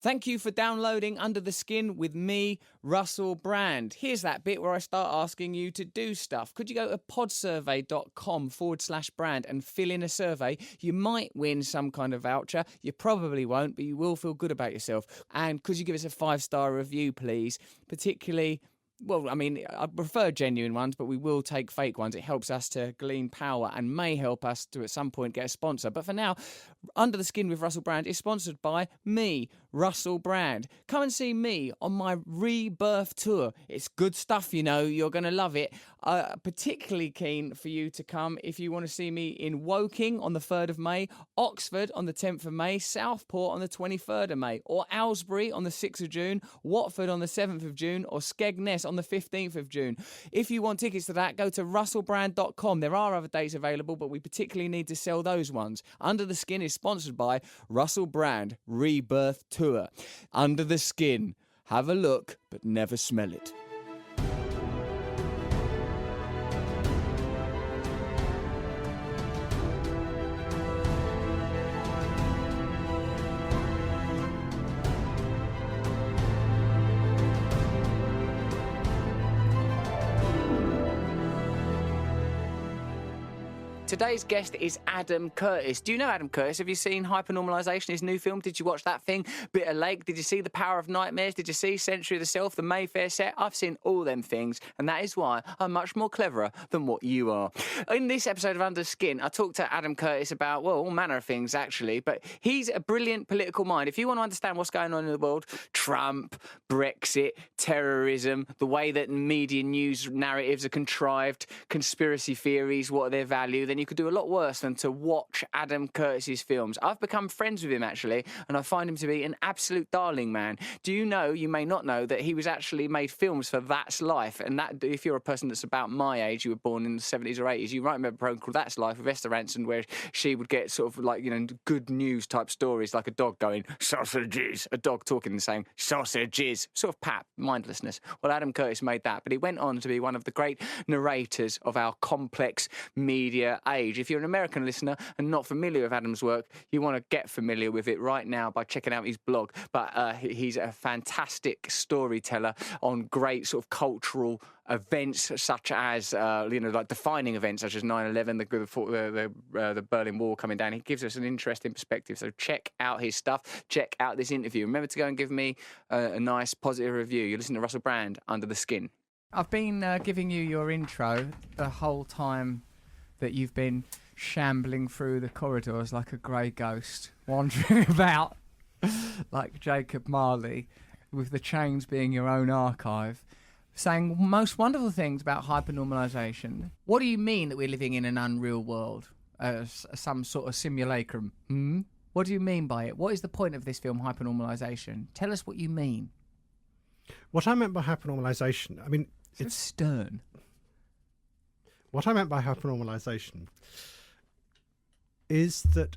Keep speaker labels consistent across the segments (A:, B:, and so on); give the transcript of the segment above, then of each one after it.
A: Thank you for downloading Under the Skin with me, Russell Brand. Here's that bit where I start asking you to do stuff. Could you go to podsurvey.com/brand and fill in a survey? You might win some kind of voucher. You probably won't, but you will feel good about yourself. And could you give us a 5-star review, please? Particularly... Well, I mean, I prefer genuine ones, but we will take fake ones. It helps us to glean power and may help us to, at some point, get a sponsor. But for now, Under the Skin with Russell Brand is sponsored by me, Russell Brand. Come and see me on my rebirth tour. It's good stuff, you know. You're going to love it. Particularly keen for you to come if you want to see me in Woking on the 3rd of May, Oxford on the 10th of May, Southport on the 23rd of May, or Aylesbury on the 6th of June, Watford on the 7th of June, or Skegness on the 15th of June. If you want tickets to that, go to russellbrand.com. There are other dates available, but we particularly need to sell those ones. Under the Skin is sponsored by Russell Brand Rebirth Tour. Under the Skin. Have a look, but never smell it. Today's guest is Adam Curtis. Do you know Adam Curtis? Have you seen Hypernormalisation, his new film? Did you watch that thing? Bitter Lake? Did you see The Power of Nightmares? Did you see Century of the Self, the Mayfair set? I've seen all them things, and that is why I'm much more cleverer than what you are. In this episode of Under Skin, I talked to Adam Curtis about, well, all manner of things, actually, but he's a brilliant political mind. If you want to understand what's going on in the world, Trump, Brexit, terrorism, the way that media news narratives are contrived, conspiracy theories, what are their value, then you could do a lot worse than to watch Adam Curtis's films. I've become friends with him, actually, and I find him to be an absolute darling man. Do you know, you may not know, that he was actually made films for That's Life, and that, if you're a person that's about my age, you were born in the 70s or 80s, you might remember a program called That's Life with Esther Ranson, where she would get sort of like, you know, good news type stories, like a dog going, sausages, a dog talking and saying, sausages, sort of pat, mindlessness. Well, Adam Curtis made that, but he went on to be one of the great narrators of our complex media age. If you're an American listener and not familiar with Adam's work, you want to get familiar with it right now by checking out his blog. But he's a fantastic storyteller on great sort of cultural events, such as like defining events such as 9/11, the Berlin Wall coming down. He gives us an interesting perspective. So check out his stuff. Check out this interview. Remember to go and give me a nice positive review. You listen to Russell Brand, Under the Skin. I've been giving you your intro the whole time that you've been shambling through the corridors like a grey ghost, wandering about like Jacob Marley, with the chains being your own archive, saying most wonderful things about hypernormalisation. What do you mean that we're living in an unreal world? Some sort of simulacrum? What do you mean by it? What is the point of this film, Hypernormalisation? Tell us what you mean.
B: What I meant by hypernormalisation, I mean...
A: It's stern.
B: What I meant by hypernormalisation is that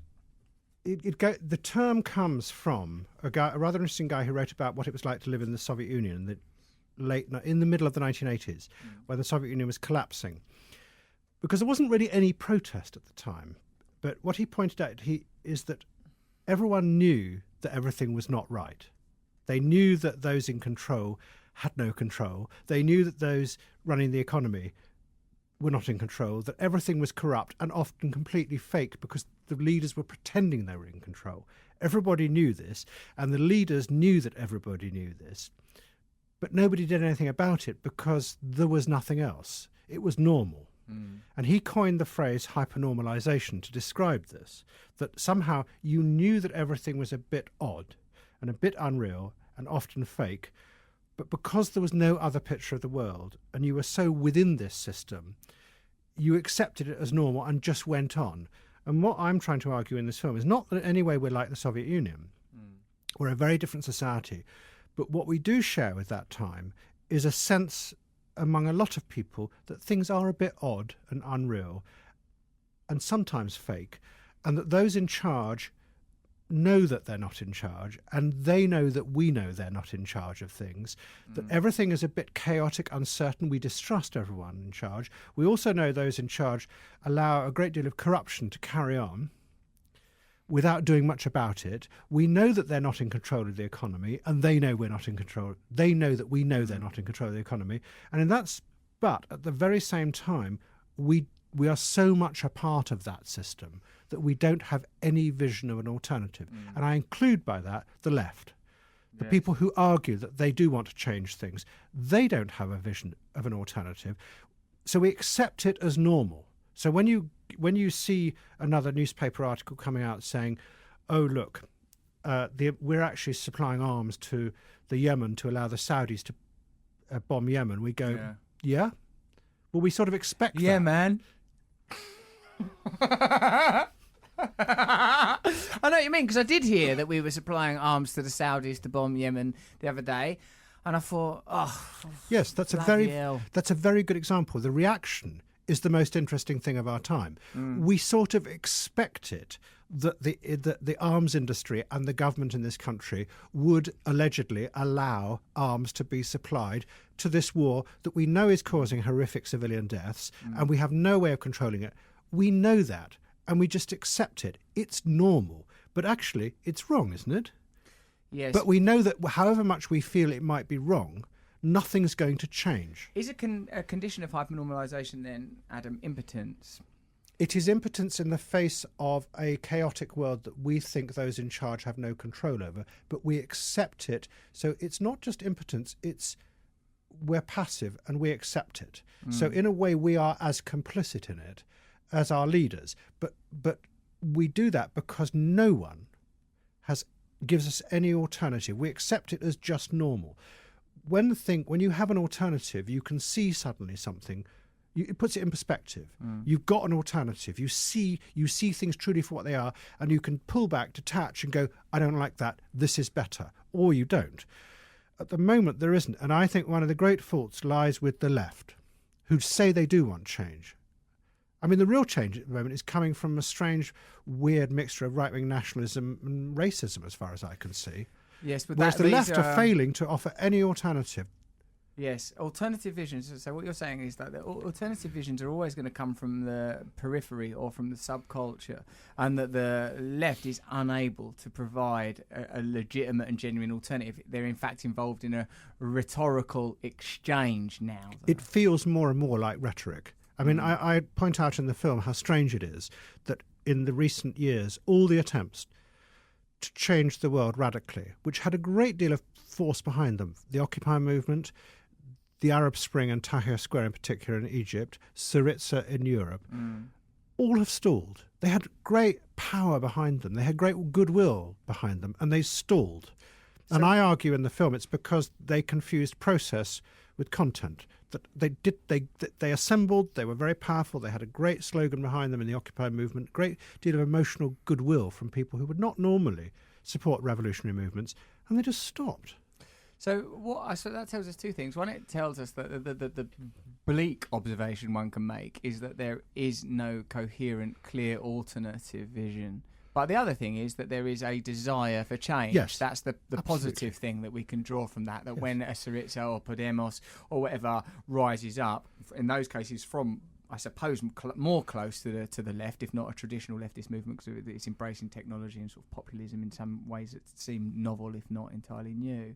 B: the term comes from a rather interesting guy who wrote about what it was like to live in the Soviet Union in the middle of the 1980s, when the Soviet Union was collapsing. Because there wasn't really any protest at the time. But what he pointed out is that everyone knew that everything was not right. They knew that those in control had no control. They knew that those running the economy were not in control, that everything was corrupt and often completely fake because the leaders were pretending they were in control. Everybody knew this, and the leaders knew that everybody knew this. But nobody did anything about it because there was nothing else. It was normal. And he coined the phrase hypernormalisation to describe this, that somehow you knew that everything was a bit odd and a bit unreal and often fake, but because there was no other picture of the world and you were so within this system, you accepted it as normal and just went on. And what I'm trying to argue in this film is not that in any way we're like the Soviet Union. We're a very different society. But what we do share with that time is a sense among a lot of people that things are a bit odd and unreal and sometimes fake, and that those in charge know that they're not in charge, and they know that we know they're not in charge of things, that everything is a bit chaotic, uncertain. We distrust everyone in charge. We also know those in charge allow a great deal of corruption to carry on. without doing much about it. We know that they're not in control of the economy, and they know we're not in control. They know that we know they're not in control of the economy. But at the very same time, we are so much a part of that system that we don't have any vision of an alternative. And I include by that the left. The people who argue that they do want to change things, they don't have a vision of an alternative. So we accept it as normal. So when you see another newspaper article coming out saying, oh, look, we're actually supplying arms to the Yemen to allow the Saudis to bomb Yemen, we go, yeah? Well, we sort of expect that.
A: Yeah, man. I know what you mean, because I did hear that we were supplying arms to the Saudis to bomb Yemen the other day, and I thought,
B: yes, that's a very good example. The reaction is the most interesting thing of our time. We sort of expect it that the arms industry and the government in this country would allegedly allow arms to be supplied to this war that we know is causing horrific civilian deaths, and we have no way of controlling it. We know that, and we just accept it. It's normal. But actually, it's wrong, isn't it?
A: Yes.
B: But we know that however much we feel it might be wrong, nothing's going to change.
A: Is a condition of hypernormalisation then, Adam, impotence?
B: It is impotence in the face of a chaotic world that we think those in charge have no control over, but we accept it. So it's not just impotence, we're passive and we accept it. So in a way, we are as complicit in it as our leaders. But we do that because no one gives us any alternative. We accept it as just normal. When you have an alternative, you can see suddenly something. It puts it in perspective. You've got an alternative. You see things truly for what they are, and you can pull back, detach, and go, I don't like that. This is better. Or you don't. At the moment, there isn't. And I think one of the great faults lies with the left, who say they do want change. I mean, the real change at the moment is coming from a strange, weird mixture of right-wing nationalism and racism, as far as I can see.
A: Yes, but
B: whereas the left are failing to offer any alternative.
A: Yes, alternative visions. So what you're saying is that the alternative visions are always going to come from the periphery or from the subculture, and that the left is unable to provide a legitimate and genuine alternative. They're in fact involved in a rhetorical exchange now.
B: It feels more and more like rhetoric. I mean, I point out in the film how strange it is that in the recent years, all the attempts to change the world radically, which had a great deal of force behind them, the Occupy movement, the Arab Spring and Tahrir Square in particular in Egypt, Syriza in Europe, all have stalled. They had great power behind them. They had great goodwill behind them, and they stalled. And I argue in the film it's because they confused process with content. That they assembled, they were very powerful, they had a great slogan behind them in the Occupy movement, great deal of emotional goodwill from people who would not normally support revolutionary movements, and they just stopped.
A: So that tells us two things. One, it tells us that the bleak observation one can make is that there is no coherent, clear alternative vision. But the other thing is that there is a desire for change.
B: Yes,
A: that's the positive thing that we can draw from that. That when a Syriza or Podemos or whatever rises up, in those cases from, I suppose, more close to the left, if not a traditional leftist movement, because it's embracing technology and sort of populism in some ways that seem novel, if not entirely new.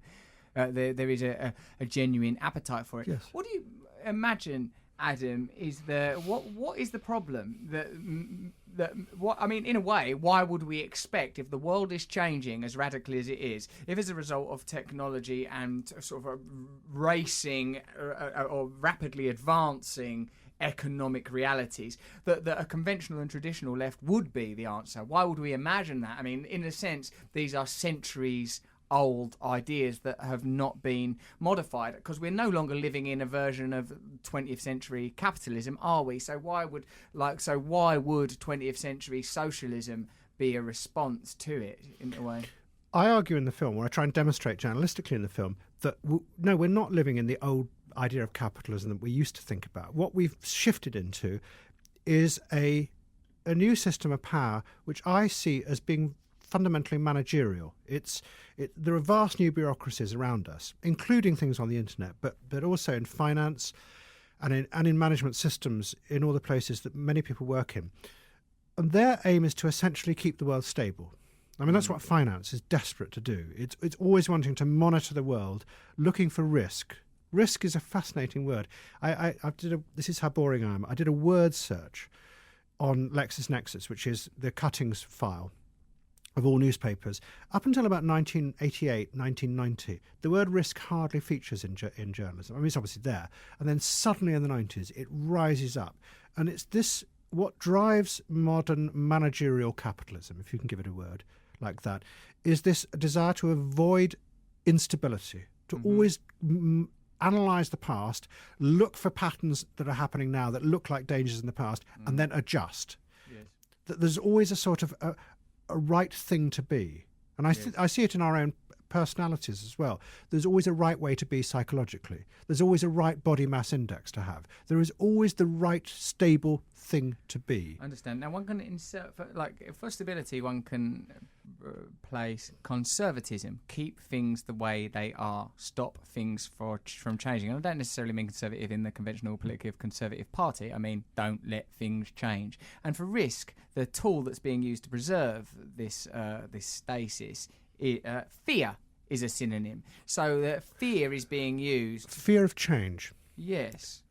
A: There is a genuine appetite for it.
B: Yes.
A: What do you imagine, Adam, is what is the problem? In a way, why would we expect, if the world is changing as radically as it is, if as a result of technology and sort of a racing or rapidly advancing economic realities, that a conventional and traditional left would be the answer? Why would we imagine that? I mean, in a sense, these are centuries old ideas that have not been modified, because we're no longer living in a version of 20th century capitalism, are we? So why would 20th century socialism be a response to it in a way?
B: I argue in the film, or I try and demonstrate journalistically in the film, that no, we're not living in the old idea of capitalism that we used to think about. What we've shifted into is a new system of power, which I see as being fundamentally managerial. There are vast new bureaucracies around us, including things on the internet, but also in finance and in management systems in all the places that many people work in. And their aim is to essentially keep the world stable. I mean, that's what finance is desperate to do. It's always wanting to monitor the world, looking for risk. Risk is a fascinating word. This is how boring I am. I did a word search on LexisNexis, which is the cuttings file of all newspapers. Up until about 1988, 1990, the word risk hardly features in journalism. I mean, it's obviously there. And then suddenly in the 90s, it rises up. And it's this, what drives modern managerial capitalism, if you can give it a word like that, is this desire to avoid instability, to always analyse the past, look for patterns that are happening now that look like dangers in the past, and then adjust. Yes. That there's always a sort of a right thing to be. And I see it in our own personalities as well. There's always a right way to be psychologically. There's always a right body mass index to have. There is always the right stable thing to be.
A: I understand. Now, one can insert, for stability, one can place conservatism, keep things the way they are, stop things from changing. And I don't necessarily mean conservative in the conventional political conservative party. I mean, don't let things change. And for risk, the tool that's being used to preserve this stasis, fear is a synonym. So fear is being used.
B: Fear of change.
A: Yes.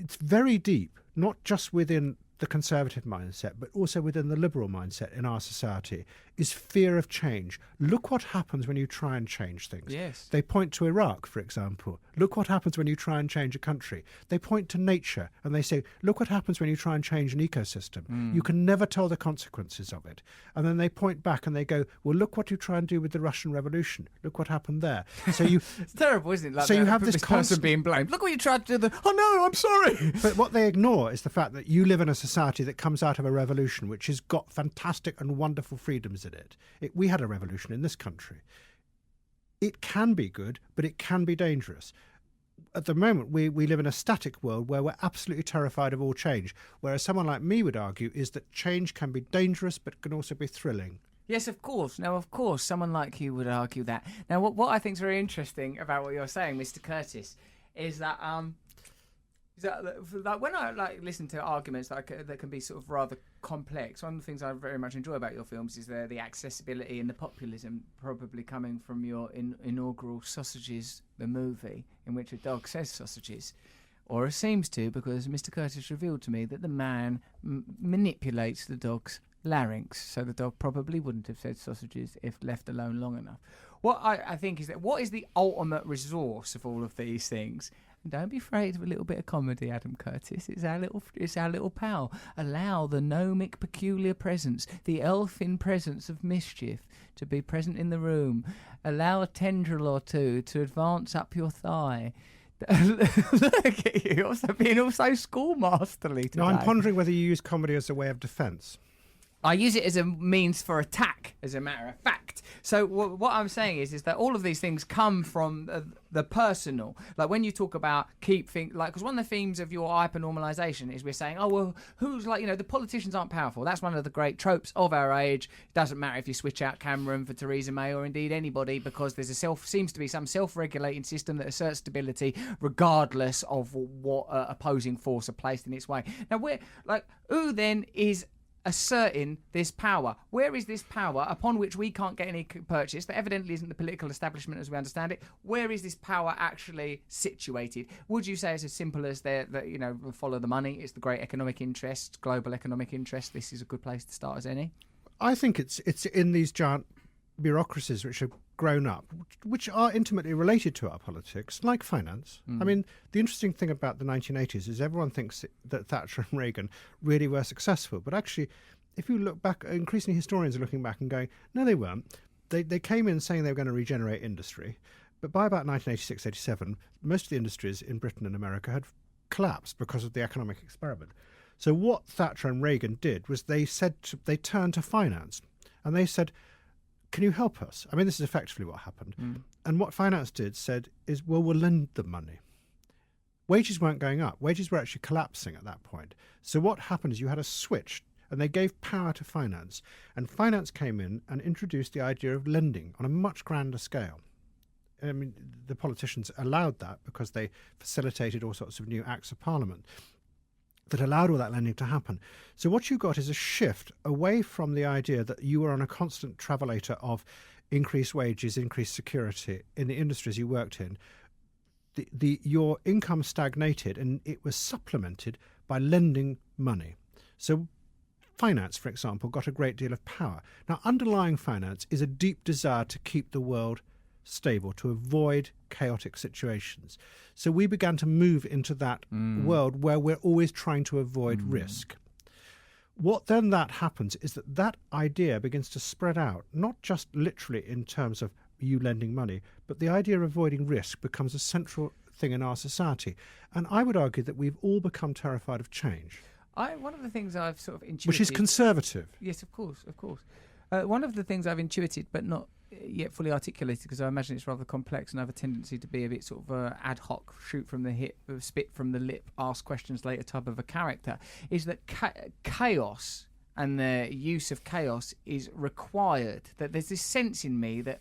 B: It's very deep, not just within the conservative mindset, but also within the liberal mindset in our society, is fear of change. Look what happens when you try and change things.
A: Yes.
B: They point to Iraq, for example. Look what happens when you try and change a country. They point to nature and they say, look what happens when you try and change an ecosystem. You can never tell the consequences of it. And then they point back and they go, well, look what you try and do with the Russian Revolution. Look what happened there. So you
A: It's terrible, isn't it? Like
B: so you have this
A: person being blamed. Look what you tried to do. Oh, no, I'm sorry.
B: But what they ignore is the fact that you live in a society that comes out of a revolution which has got fantastic and wonderful freedoms in it. We had a revolution in this country. It can be good, but it can be dangerous. At the moment, we live in a static world where we're absolutely terrified of all change, whereas someone like me would argue is that change can be dangerous but can also be thrilling.
A: Yes, of course. Now, of course, someone like you would argue that. Now, what I think is very interesting about what you're saying, Mr. Curtis, is that when I listen to arguments that can be sort of rather complex, one of the things I very much enjoy about your films is the accessibility and the populism, probably coming from your inaugural Sausages, the movie, in which a dog says sausages, or seems to, because Mr. Curtis revealed to me that the man manipulates the dog's larynx, so the dog probably wouldn't have said sausages if left alone long enough. What I think is that what is the ultimate resource of all of these things? And don't be afraid of a little bit of comedy, Adam Curtis. It's our little pal. Allow the gnomic peculiar presence, the elfin presence of mischief, to be present in the room. Allow a tendril or two to advance up your thigh. Look at you, also being also schoolmasterly today.
B: No, I'm pondering whether you use comedy as a way of defence.
A: I use it as a means for attack, as a matter of fact. So what I'm saying is that all of these things come from the personal. Like when you talk about because one of the themes of your hypernormalization is we're saying, oh, well, who's the politicians aren't powerful. That's one of the great tropes of our age. It doesn't matter if you switch out Cameron for Theresa May or indeed anybody, because there's seems to be some self-regulating system that asserts stability regardless of what opposing force are placed in its way. Now, who then is asserting this power? Where is this power upon which we can't get any purchase, that evidently isn't the political establishment as we understand it? Where is this power actually situated? Would you say it's as simple as follow the money? It's the great economic interest, global economic interest. This is a good place to start as any.
B: I think it's in these giant bureaucracies which have grown up, which are intimately related to our politics, like finance. I mean, the interesting thing about the 1980s is everyone thinks that Thatcher and Reagan really were successful. But actually, if you look back, increasingly historians are looking back and going, no, they weren't. They came in saying they were going to regenerate industry. But by about 1986, 87, most of the industries in Britain and America had collapsed because of the economic experiment. So what Thatcher and Reagan did was they turned to finance and they said, can you help us? I mean, this is effectively what happened. And what finance said is, well, we'll lend them money. Wages weren't going up. Wages were actually collapsing at that point. So what happened is you had a switch, and they gave power to finance. And finance came in and introduced the idea of lending on a much grander scale. I mean, the politicians allowed that because they facilitated all sorts of new acts of parliament. that allowed all that lending to happen. So what you got is a shift away from the idea that you were on a constant travelator of increased wages, increased security in the industries you worked in. Your income stagnated, and it was supplemented by lending money. So finance, for example, got a great deal of power. Now, underlying finance is a deep desire to keep the world stable, to avoid chaotic situations. So we began to move into that world where we're always trying to avoid risk. What then that happens is that idea begins to spread out, not just literally in terms of you lending money, but the idea of avoiding risk becomes a central thing in our society. And I would argue that we've all become terrified of change.
A: One of the things I've sort of intuited...
B: Which is conservative.
A: Yes, of course. One of the things I've intuited, but not yet fully articulated, because I imagine it's rather complex and I have a tendency to be a bit sort of ad hoc, shoot from the hip, spit from the lip, ask questions later type of a character, is that chaos and the use of chaos is required. That there's this sense in me that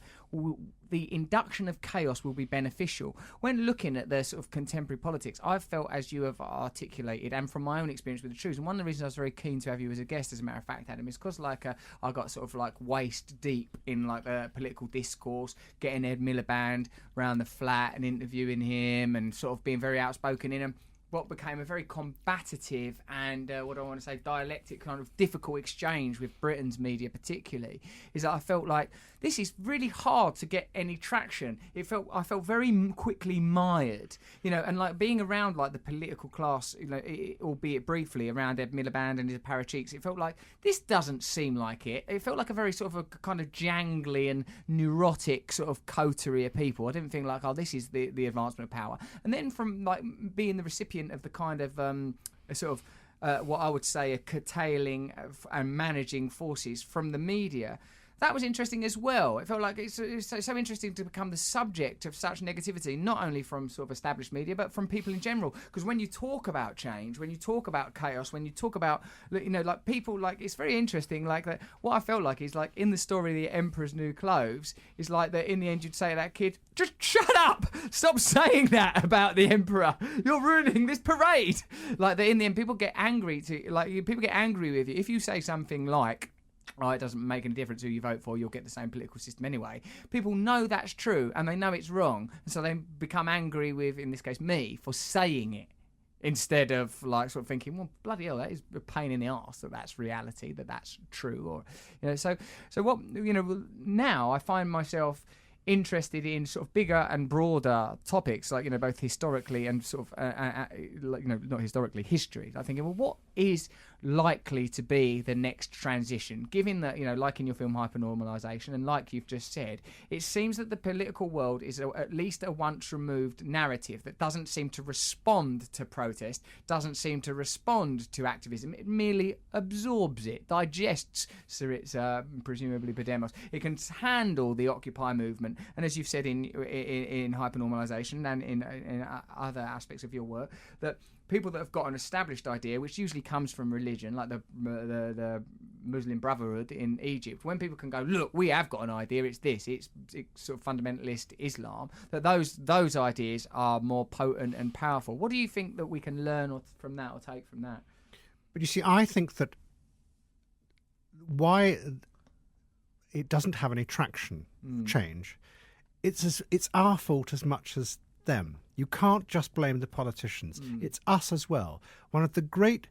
A: the induction of chaos will be beneficial. When looking at the sort of contemporary politics, I've felt, as you have articulated, and from my own experience with the Trews, and one of the reasons I was very keen to have you as a guest, as a matter of fact, Adam, is because I got sort of like waist deep in like the political discourse, getting Ed Miliband round the flat and interviewing him and sort of being very outspoken in him. What became a very combative and what I want to say dialectic kind of difficult exchange with Britain's media particularly is that I felt like this is really hard to get any traction. I felt very quickly mired, and like being around like the political class, albeit briefly around Ed Miliband and his paracheeks, it felt like this doesn't seem like it. It felt like a very sort of a kind of jangly and neurotic sort of coterie of people. I didn't think like, this is the advancement of power. And then from like being the recipient of the kind of what I would say a curtailing and managing forces from the media, that was interesting as well. It felt like it's so interesting to become the subject of such negativity, not only from sort of established media, but from people in general. Because when you talk about change, when you talk about chaos, when you talk about, like people, like it's very interesting. Like that, what I felt like is like in the story, The Emperor's New Clothes, is like that in the end you'd say to that kid, just shut up, stop saying that about the emperor. You're ruining this parade. Like that in the end, people get angry with you if you say something like, it doesn't make any difference who you vote for, you'll get the same political system anyway. People know that's true and they know it's wrong, and so they become angry with, in this case, me for saying it, instead of like sort of thinking, well, bloody hell, that is a pain in the arse that's reality, that's true. Or so what now I find myself interested in sort of bigger and broader topics, like both historically and sort of not historically, history. I'm thinking, well, what is likely to be the next transition, given that like in your film Hypernormalisation, and like you've just said, it seems that the political world is at least a once removed narrative that doesn't seem to respond to protest, doesn't seem to respond to activism. It merely absorbs it, digests its presumably Podemos. It can handle the Occupy movement, and as you've said in Hypernormalisation and in other aspects of your work, that people that have got an established idea, which usually comes from religion, like the Muslim Brotherhood in Egypt, when people can go, look, we have got an idea, it's sort of fundamentalist Islam, that those ideas are more potent and powerful. What do you think that we can learn from that or take from that?
B: But you see, I think that why it doesn't have any traction, change, it's our fault as much as them. You can't just blame the politicians. It's us as well. One of the great,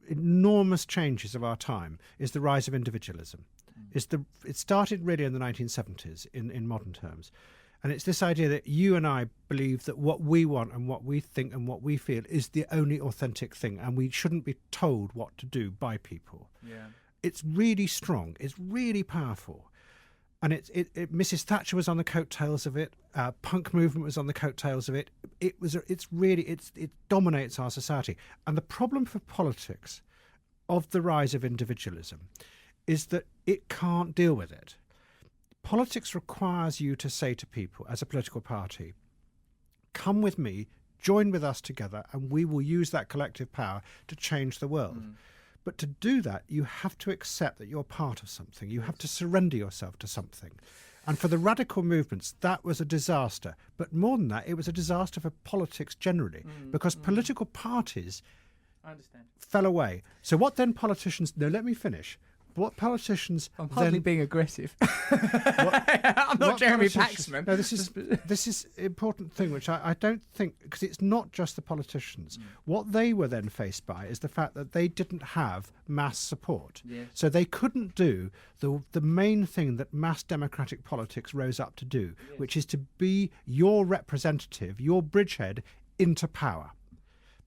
B: enormous changes of our time is the rise of individualism. It started really in the 1970s in modern terms. And it's this idea that you and I believe that what we want and what we think and what we feel is the only authentic thing, and we shouldn't be told what to do by people. Yeah. It's really strong. It's really powerful. And Mrs. Thatcher was on the coattails of it. Punk movement was on the coattails of it. It dominates our society. And the problem for politics of the rise of individualism is that it can't deal with it. Politics requires you to say to people, as a political party, come with me, join with us together, and we will use that collective power to change the world. But to do that, you have to accept that you're part of something. You have to surrender yourself to something. And for the radical movements, that was a disaster. But more than that, it was a disaster for politics generally, because political parties
A: I understand.
B: fell away. So what then politicians... No, let me finish. What politicians...
A: I'm hardly being aggressive. I'm not Jeremy Paxman.
B: No, this is an important thing, which I don't think... Because it's not just the politicians. What they were then faced by is the fact that they didn't have mass support.
A: Yes.
B: So they couldn't do the main thing that mass democratic politics rose up to do, which is to be your representative, your bridgehead into power.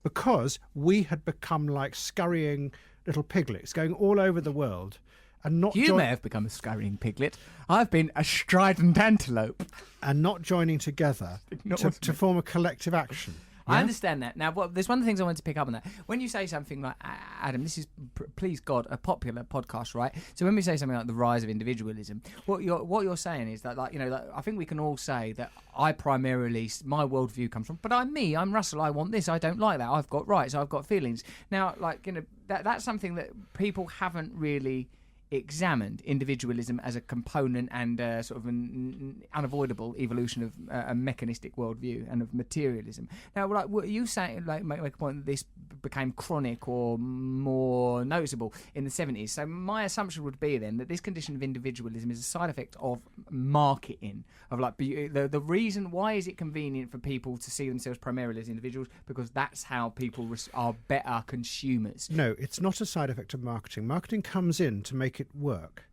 B: Because we had become like scurrying little piglets going all over the world and not...
A: You may have become a scurrying piglet. I've been a strident antelope.
B: And not joining together to form a collective action. Yeah?
A: I understand that. Now, there's one of the things I wanted to pick up on that. When you say something like, Adam, this is, please God, a popular podcast, right? So when we say something like the rise of individualism, what you're saying is that, like, you know, like, I think we can all say that my worldview comes from, but I'm Russell, I want this, I don't like that, I've got rights, I've got feelings. Now, like, you know, that's something that people haven't really examined, individualism as a component and sort of an unavoidable evolution of a mechanistic worldview and of materialism. Now, like, what you saying, like, make a point that this became chronic or more noticeable in the 70s. So my assumption would be then that this condition of individualism is a side effect of marketing, of like the reason why is it convenient for people to see themselves primarily as individuals, because that's how people are better consumers.
B: No, it's not a side effect of marketing. Marketing comes in to make it work.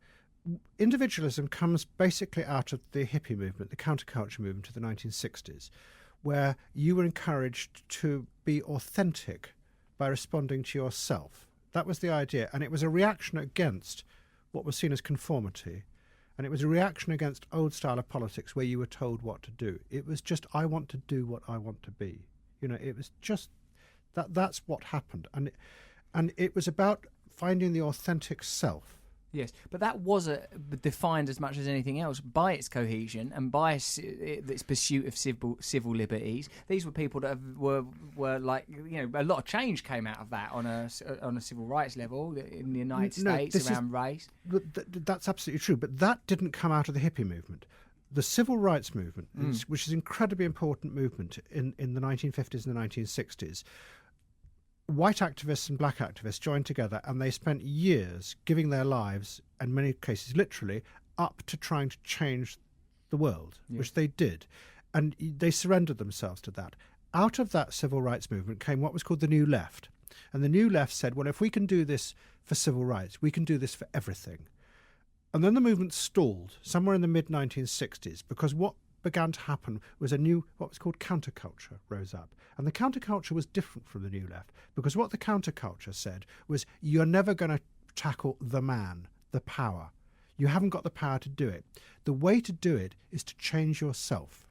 B: Individualism comes basically out of the hippie movement, the counterculture movement of the 1960s, where you were encouraged to be authentic by responding to yourself. That was the idea, and it was a reaction against what was seen as conformity, and it was a reaction against old style of politics where you were told what to do. It was just, I want to do what I want to be. You know, it was just that's what happened, and it was about finding the authentic self.
A: Yes, but that was defined as much as anything else by its cohesion and by its pursuit of civil liberties. These were people that were like, you know, a lot of change came out of that on a civil rights level in the United States around race.
B: That's absolutely true, but that didn't come out of the hippie movement. The civil rights movement, which is an incredibly important movement in the 1950s and the 1960s, white activists and black activists joined together, and they spent years giving their lives, in many cases literally, up to trying to change the world, which they did. And they surrendered themselves to that. Out of that civil rights movement came what was called the New Left. And the New Left said, well, if we can do this for civil rights, we can do this for everything. And then the movement stalled somewhere in the mid-1960s, because what began to happen was what was called counterculture rose up. And the counterculture was different from the New Left, because what the counterculture said was, you're never going to tackle the man, the power. You haven't got the power to do it. The way to do it is to change yourself.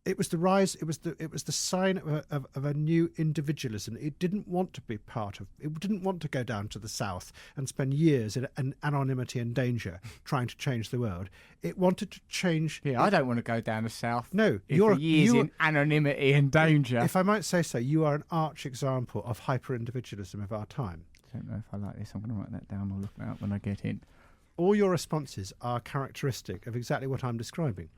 B: It was the rise. It was the sign of a new individualism. It didn't want to be part of. It didn't want to go down to the south and spend years in anonymity and danger trying to change the world. It wanted to change.
A: Yeah, I don't want to go down the south.
B: No,
A: you're in anonymity and danger.
B: If I might say so, you are an arch example of hyper-individualism of our time.
A: I don't know if I like this. I'm going to write that down. I'll look it up when I get in.
B: All your responses are characteristic of exactly what I'm describing.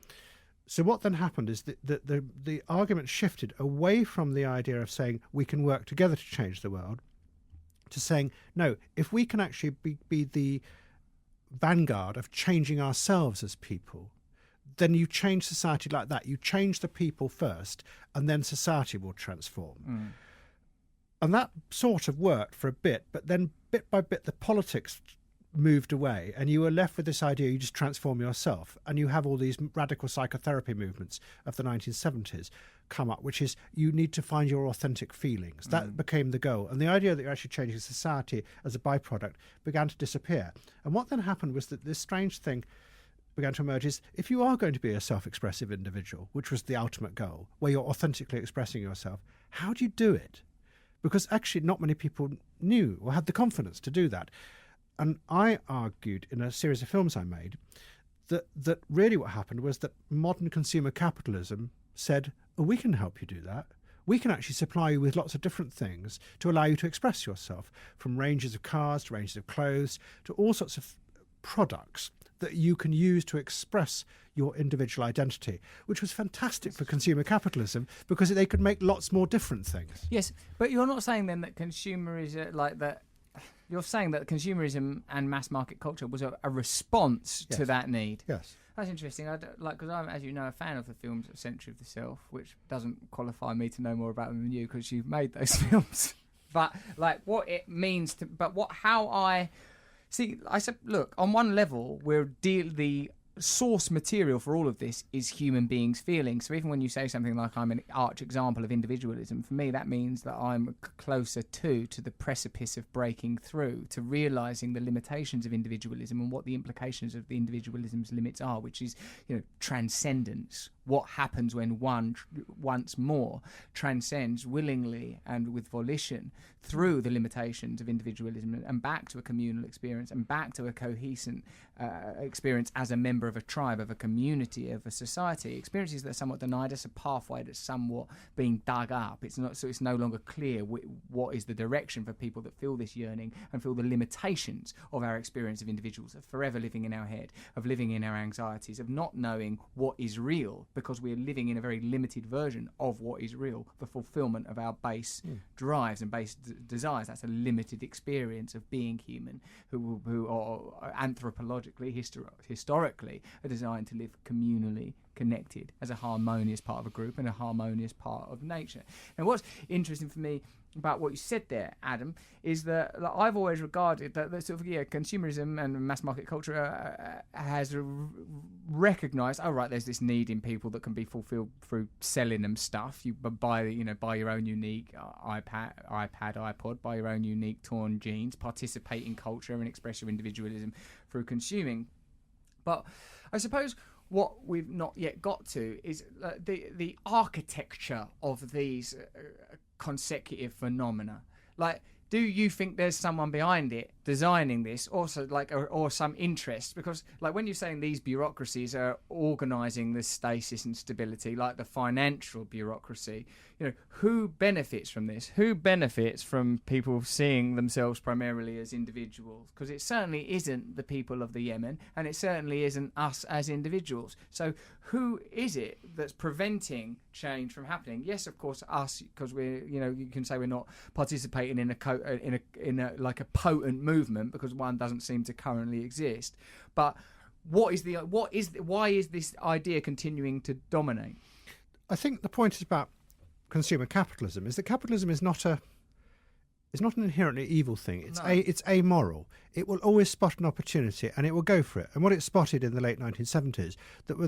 B: So what then happened is that the argument shifted away from the idea of saying we can work together to change the world to saying, no, if we can actually be the vanguard of changing ourselves as people, then you change society like that. You change the people first, and then society will transform. And that sort of worked for a bit, but then bit by bit the politics moved away, and you were left with this idea you just transform yourself, and you have all these radical psychotherapy movements of the 1970s come up, which is you need to find your authentic feelings. That became the goal, and the idea that you're actually changing society as a byproduct began to disappear. And what then happened was that this strange thing began to emerge is, if you are going to be a self-expressive individual, which was the ultimate goal, where you're authentically expressing yourself, how do you do it? Because actually not many people knew or had the confidence to do that. And I argued in a series of films I made that really what happened was that modern consumer capitalism said, oh, we can help you do that. We can actually supply you with lots of different things to allow you to express yourself, from ranges of cars to ranges of clothes to all sorts of products that you can use to express your individual identity, which was fantastic for consumer capitalism because they could make lots more different things.
A: Yes, but you're not saying then that you're saying that consumerism and mass market culture was a response to that need.
B: Yes.
A: That's interesting. Because I'm, as you know, a fan of the films Century of the Self, which doesn't qualify me to know more about them than you because you've made those films. But like what it means to, how I see. I said, look, on one level, the source material for all of this is human beings' feelings. So even when you say something like I'm an arch example of individualism, for me that means that I'm closer to the precipice of breaking through, to realising the limitations of individualism and what the implications of the individualism's limits are, which is, transcendence. What happens when one once more transcends willingly and with volition through the limitations of individualism and back to a communal experience and back to a cohesive experience as a member of a tribe, of a community, of a society. Experiences that are somewhat denied us, a pathway that's somewhat being dug up. It's no longer clear what is the direction for people that feel this yearning and feel the limitations of our experience of individuals, of forever living in our head, of living in our anxieties, of not knowing what is real, because we are living in a very limited version of what is real, the fulfillment of our base drives and base desires. That's a limited experience of being human, who are anthropologically, historically, are designed to live communally connected as a harmonious part of a group and a harmonious part of nature. And what's interesting for me about what you said there, Adam, is that I've always regarded that sort of consumerism and mass market culture has recognised, there's this need in people that can be fulfilled through selling them stuff. You buy your own unique iPad, iPod, buy your own unique torn jeans, participate in culture and express your individualism through consuming. But I suppose what we've not yet got to is the architecture of these consecutive phenomena. Like, do you think there's someone behind it designing this, also or some interest? Because when you're saying these bureaucracies are organising the stasis and stability, like the financial bureaucracy, who benefits from this? Who benefits from people seeing themselves primarily as individuals? Because it certainly isn't the people of the Yemen, and it certainly isn't us as individuals. So who is it that's preventing change from happening? Yes, of course, us, because we're, you can say we're not participating in a potent movement, because one doesn't seem to currently exist. But why is this idea continuing to dominate?
B: I think the point is about consumer capitalism is that capitalism is not an inherently evil thing. It's amoral. It will always spot an opportunity and it will go for it. And what it spotted in the late 1970s, that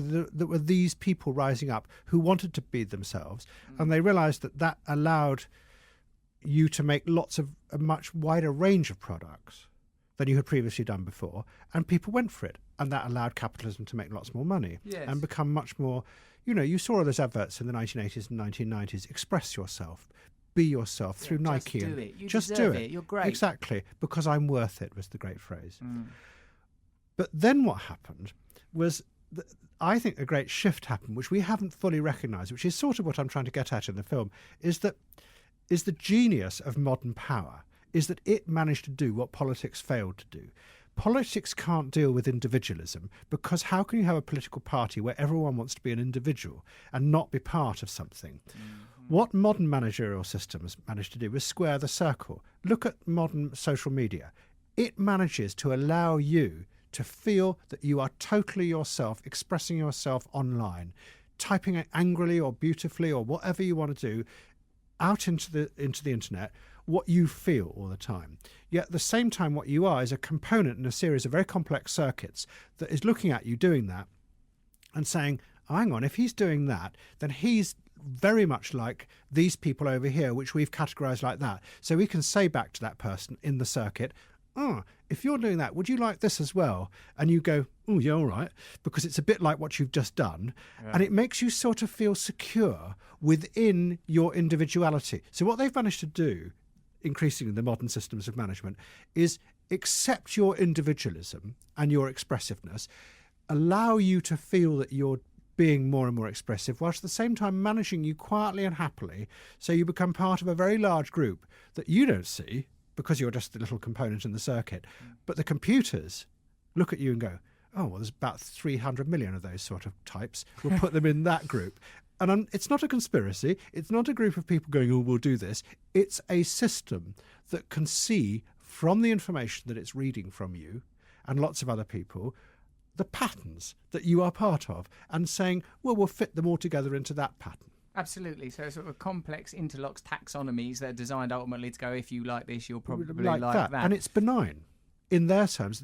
B: were these people rising up who wanted to be themselves, and they realised that allowed you to make lots of a much wider range of products than you had previously done before, and people went for it, and that allowed capitalism to make lots more money and become much more. You saw all those adverts in the 1980s and 1990s. Express yourself, be yourself through Nike.
A: Just do it. You
B: just
A: deserve
B: do it.
A: You're great.
B: Exactly, because I'm worth it was the great phrase. But then what happened was, I think a great shift happened, which we haven't fully recognised, which is sort of what I'm trying to get at in the film, is the genius of modern power is that it managed to do what politics failed to do. Politics can't deal with individualism, because how can you have a political party where everyone wants to be an individual and not be part of something? What modern managerial systems managed to do was square the circle. Look at modern social media. It manages to allow you to feel that you are totally yourself, expressing yourself online, typing it angrily or beautifully or whatever you want to do out into the internet, what you feel all the time. Yet at the same time, what you are is a component in a series of very complex circuits that is looking at you doing that and saying, hang on, if he's doing that, then he's very much like these people over here, which we've categorized like that. So we can say back to that person in the circuit, if you're doing that, would you like this as well? And you go, oh, yeah, all right, because it's a bit like what you've just done. Yeah. And it makes you sort of feel secure within your individuality. So what they've managed to do, increasingly in the modern systems of management, is accept your individualism and your expressiveness, allow you to feel that you're being more and more expressive, whilst at the same time managing you quietly and happily, so you become part of a very large group that you don't see because you're just a little component in the circuit. But the computers look at you and go, oh, well, there's about 300 million of those sort of types. We'll put them in that group. And it's not a conspiracy. It's not a group of people going, oh, we'll do this. It's a system that can see from the information that it's reading from you and lots of other people, the patterns that you are part of, and saying, well, we'll fit them all together into that pattern.
A: Absolutely. So sort of complex interlocks taxonomies that are designed ultimately to go, if you like this, you'll probably like that.
B: And it's benign in their terms.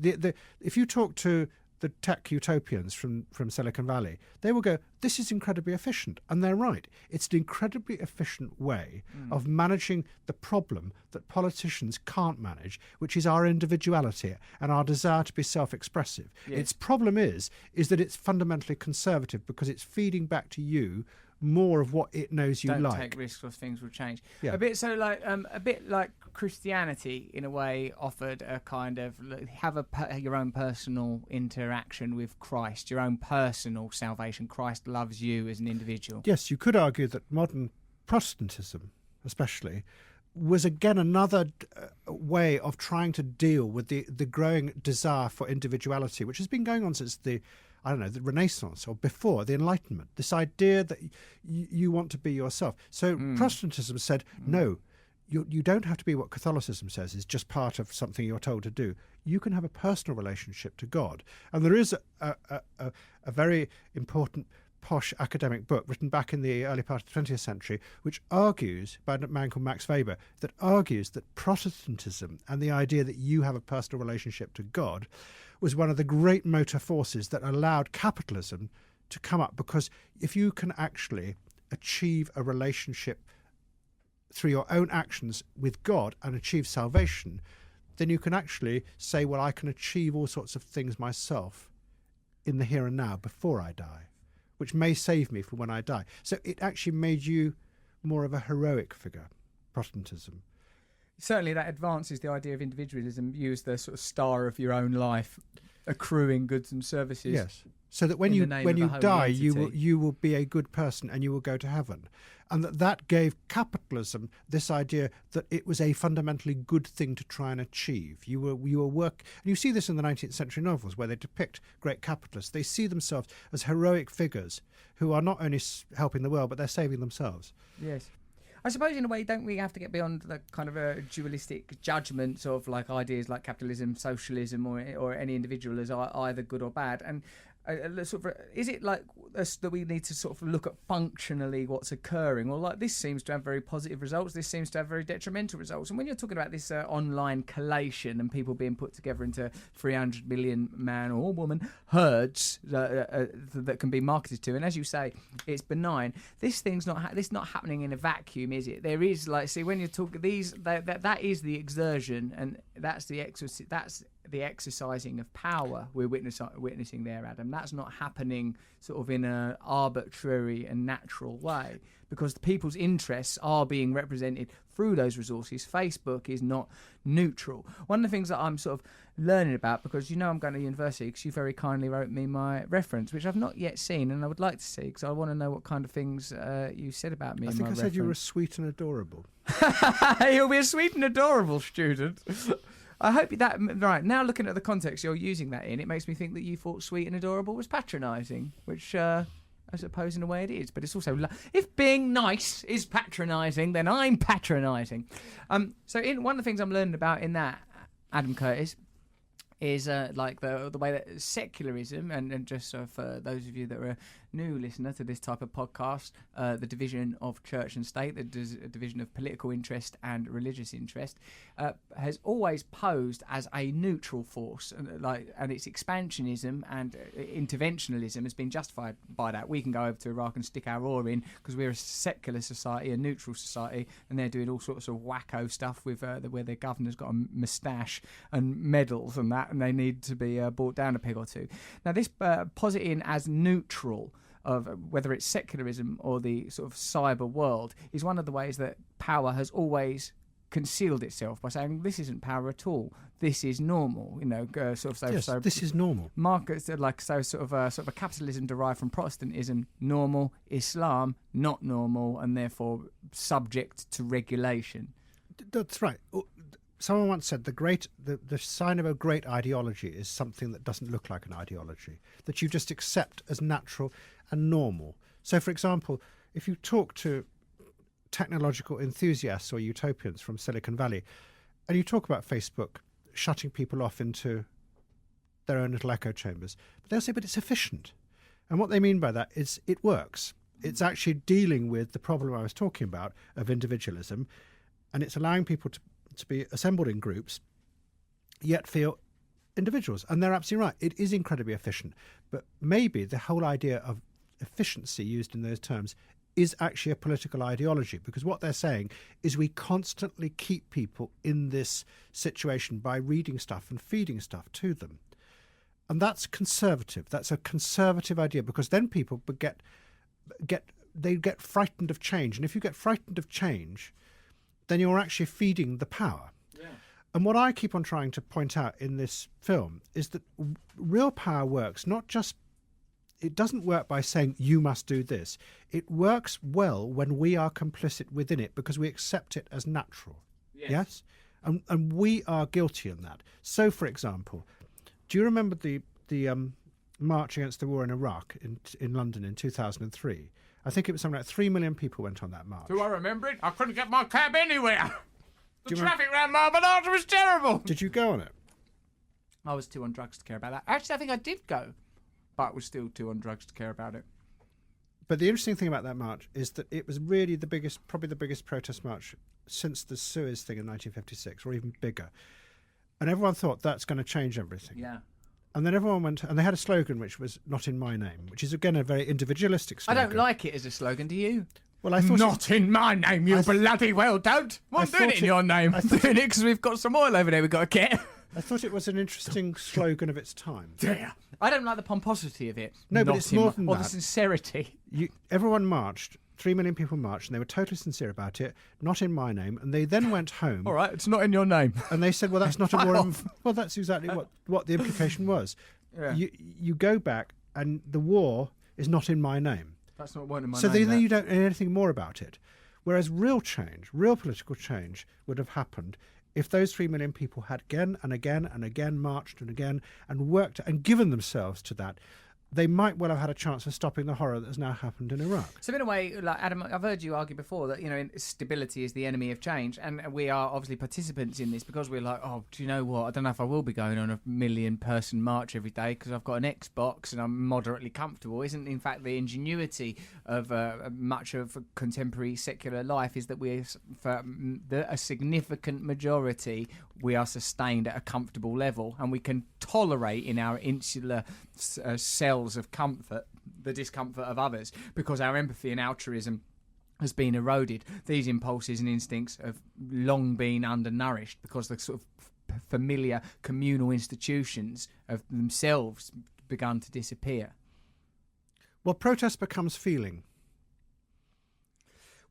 B: If you talk to the tech utopians from Silicon Valley, they will go, this is incredibly efficient. And they're right. It's an incredibly efficient way of managing the problem that politicians can't manage, which is our individuality and our desire to be self-expressive.
A: Yes.
B: Its problem is that it's fundamentally conservative because it's feeding back to you more of what it knows you
A: Don't
B: like.
A: take risks or things will change.
B: Yeah.
A: A bit like Christianity in a way offered a kind of have your own personal interaction with Christ, your own personal salvation. Christ loves you as an individual.
B: Yes, you could argue that modern Protestantism, especially, was again another way of trying to deal with the growing desire for individuality, which has been going on since the Renaissance or before the Enlightenment, this idea that you want to be yourself. So Protestantism said, no, you don't have to be what Catholicism says is just part of something you're told to do. You can have a personal relationship to God. And there is a very important posh academic book written back in the early part of the 20th century, which argues, by a man called Max Weber, that argues that Protestantism and the idea that you have a personal relationship to God was one of the great motor forces that allowed capitalism to come up, because if you can actually achieve a relationship through your own actions with God and achieve salvation, then you can actually say, well, I can achieve all sorts of things myself in the here and now before I die, which may save me for when I die. So it actually made you more of a heroic figure, Protestantism.
A: Certainly that advances the idea of individualism, you as the sort of star of your own life, accruing goods and services.
B: Yes. So that when you die, you will be a good person and you will go to heaven. And that gave capitalism this idea that it was a fundamentally good thing to try and achieve. You were and you see this in the 19th century novels where they depict great capitalists. They see themselves as heroic figures who are not only helping the world, but they're saving themselves.
A: Yes. I suppose in a way, don't we have to get beyond the kind of a dualistic judgments of like ideas like capitalism, socialism, or any individual as either good or bad? And sort of, is it like us that we need to sort of look at functionally what's occurring? Well, like this seems to have very positive results. This seems to have very detrimental results. And when you're talking about this online collation and people being put together into 300 million man or woman herds that can be marketed to, and as you say, it's benign. This thing's not happening in a vacuum, is it? There is when you talk that is the exertion, and that's the exercising of power we're witnessing there, Adam. That's not happening sort of in an arbitrary and natural way, because the people's interests are being represented through those resources. Facebook is not neutral. One of the things that I'm sort of learning about, because I'm going to university, because you very kindly wrote me my reference, which I've not yet seen and I would like to see, because I want to know what kind of things you said about me.
B: I think I said you were sweet and adorable.
A: You'll be a sweet and adorable student. I hope that, right, now looking at the context you're using that in, it makes me think that you thought sweet and adorable was patronising, which I suppose in a way it is, but it's also, if being nice is patronising, then I'm patronising. So one of the things I'm learning about in that, Adam Curtis, is like the way that secularism, and just for those of you that are a new listener to this type of podcast, the division of church and state, the division of political interest and religious interest, has always posed as a neutral force, and its expansionism and interventionalism has been justified by that. We can go over to Iraq and stick our oar in because we're a secular society, a neutral society, and they're doing all sorts of wacko stuff with where their governor's got a moustache and medals and that, and they need to be brought down a peg or two. Now, this positing as neutral of whether it's secularism or the sort of cyber world is one of the ways that power has always concealed itself, by saying this isn't power at all. This is normal,
B: this is normal.
A: Markets sort of a capitalism derived from Protestantism, normal. Islam, not normal, and therefore subject to regulation.
B: That's right. someone once said the sign of a great ideology is something that doesn't look like an ideology, that you just accept as natural and normal. So, for example, if you talk to technological enthusiasts or utopians from Silicon Valley, and you talk about Facebook shutting people off into their own little echo chambers, but they'll say, but it's efficient. And what they mean by that is it works. It's actually dealing with the problem I was talking about of individualism, and it's allowing people to be assembled in groups, yet feel individuals. And they're absolutely right. It is incredibly efficient. But maybe the whole idea of efficiency used in those terms is actually a political ideology, because what they're saying is we constantly keep people in this situation by reading stuff and feeding stuff to them. And that's conservative. That's a conservative idea, because then people get frightened of change. And if you get frightened of change, then you're actually feeding the power. Yeah. And what I keep on trying to point out in this film is that real power works not just, it doesn't work by saying you must do this. It works well when we are complicit within it because we accept it as natural. Yes? And we are guilty in that. So, for example, do you remember the march against the war in Iraq in London in 2003? I think it was something like 3 million people went on that march.
C: Do I remember it? I couldn't get my cab anywhere. The traffic around Marble Arch was terrible.
B: Did you go on it?
C: I was too on drugs to care about that. Actually, I think I did go, but I was still too on drugs to care about it.
B: But the interesting thing about that march is that it was really probably the biggest protest march since the Suez thing in 1956, or even bigger. And everyone thought that's going to change everything.
C: Yeah.
B: And then everyone went, and they had a slogan which was "Not in my name," which is again a very individualistic slogan.
C: I don't like it as a slogan. Do you?
B: Well, I thought
C: not in my name. You bloody well don't. Well, I'm doing it in your name. I'm doing it because we've got some oil over there. We've got to get.
B: I thought it was an interesting slogan of its time.
C: Yeah. I don't like the pomposity of it.
B: No, but it's more than that.
C: Or the sincerity.
B: Everyone marched. 3 million people marched, and they were totally sincere about it. Not in my name. And they then went home.
C: All right, it's not in your name.
B: And they said, "Well, that's not a war." Well, that's exactly what the implication was.
C: Yeah.
B: You go back, and the war is not in my name.
C: That's not one in my name.
B: So then you don't know anything more about it. Whereas real change, real political change, would have happened if those 3 million people had again and again and again marched and again and worked and given themselves to that. They might well have had a chance of stopping the horror that has now happened in Iraq.
C: So in a way, like Adam, I've heard you argue before that, stability is the enemy of change, and we are obviously participants in this because we're like, oh, do you know what? I don't know if I will be going on a 1 million person march every day because I've got an Xbox and I'm moderately comfortable. Isn't in fact the ingenuity of much of contemporary secular life is that for a significant majority, we are sustained at a comfortable level, and we can tolerate in our insular cells of comfort the discomfort of others because our empathy and altruism has been eroded. These impulses and instincts have long been undernourished because the sort of familiar communal institutions have themselves begun to disappear.
B: Well, protest becomes feeling.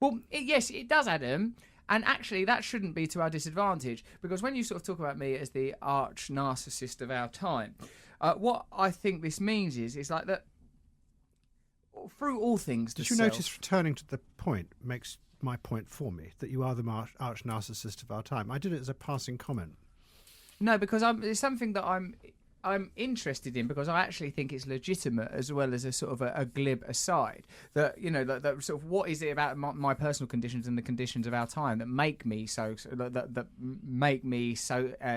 C: Well, yes, it does, Adam. And actually, that shouldn't be to our disadvantage, because when you sort of talk about me as the arch narcissist of our time, what I think this means is like that through all things.
B: Did you notice returning to the point makes my point for me that you are the arch narcissist of our time? I did it as a passing comment.
C: No, because it's something that I'm interested in because I actually think it's legitimate as well as a sort of a glib aside. That that sort of what is it about my personal conditions and the conditions of our time that make me so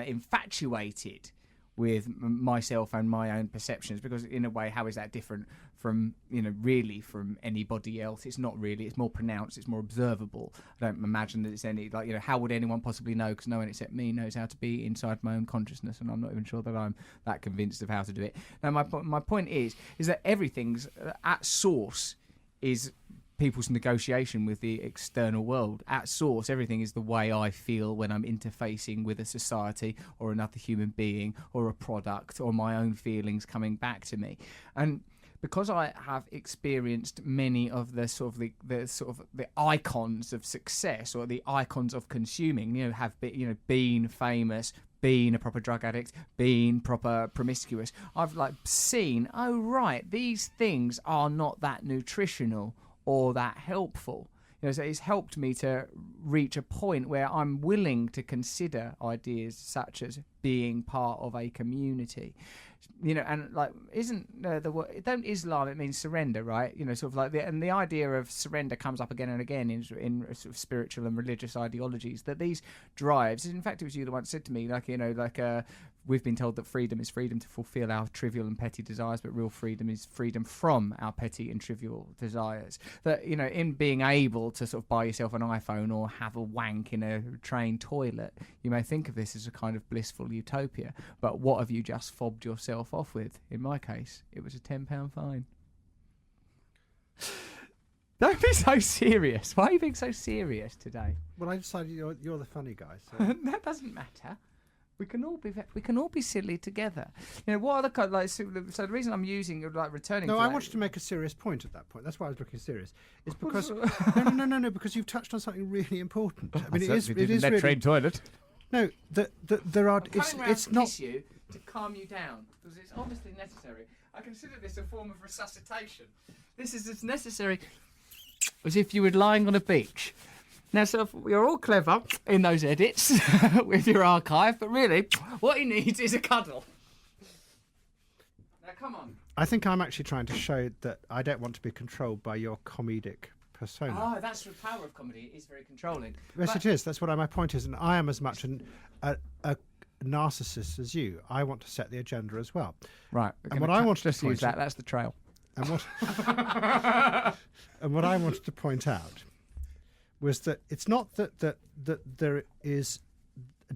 C: infatuated with myself and my own perceptions? Because in a way, how is that different from really from anybody else? It's not really. It's more pronounced. It's more observable. I don't imagine that it's any how would anyone possibly know? Because no one except me knows how to be inside my own consciousness, and I'm not even sure that I'm that convinced of how to do it. Now, my point is that everything's at source is people's negotiation with the external world. At source, everything is the way I feel when I'm interfacing with a society or another human being or a product or my own feelings coming back to me. And because I have experienced many of the icons of success or the icons of consuming, have been, been famous, been a proper drug addict, been proper promiscuous, I've seen, oh right, these things are not that nutritional or that helpful. So it's helped me to reach a point where I'm willing to consider ideas such as being part of a community. And like, isn't the word, don't Islam, it means surrender, right? Sort of like the idea of surrender comes up again and again in sort of spiritual and religious ideologies, that these drives, in fact, it was you that once said to me, we've been told that freedom is freedom to fulfill our trivial and petty desires, but real freedom is freedom from our petty and trivial desires. That, in being able to sort of buy yourself an iPhone or have a wank in a train toilet, you may think of this as a kind of blissful utopia. But what have you just fobbed yourself off with? In my case, it was a £10 fine. Don't be so serious. Why are you being so serious today?
B: Well, I decided you're the funny guy. So.
C: That doesn't matter. We can all be silly together. What are the kind of, so the reason I'm using returning.
B: No,
C: to
B: I
C: that,
B: wanted to make a serious point at that point. That's why I was looking serious. It's because no, because you've touched on something really important. I mean, it is really
C: train toilet.
B: No, there are. It's not.
C: Kiss you to calm you down because it's obviously necessary. I consider this a form of resuscitation. This is as necessary as if you were lying on a beach. Now, so you're all clever in those edits with your archive, but really, what he needs is a cuddle. Now, come on.
B: I think I'm actually trying to show that I don't want to be controlled by your comedic persona.
C: Oh, that's the power of comedy. It is very controlling.
B: Yes, it is. That's what my point is. And I am as much a narcissist as you. I want to set the agenda as well.
C: Right.
B: And what I wanted
C: just
B: to
C: use that. That's the trail.
B: And what and what I wanted to point out was that it's not that there is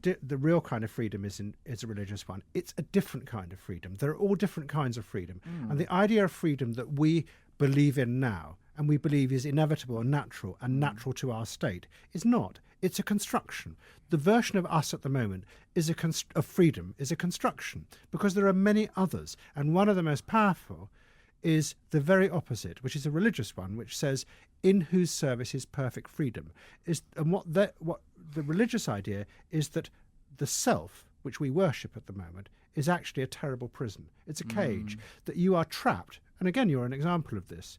B: the real kind of freedom is a religious one. It's a different kind of freedom. There are all different kinds of freedom, and the idea of freedom that we believe in now and we believe is inevitable and natural to our state is not. It's a construction. The version of us at the moment of freedom is a construction because there are many others, and one of the most powerful is the very opposite, which is a religious one, which says, "In whose service is perfect freedom." And what the religious idea is that the self, which we worship at the moment, is actually a terrible prison. It's a cage that you are trapped. And again, you're an example of this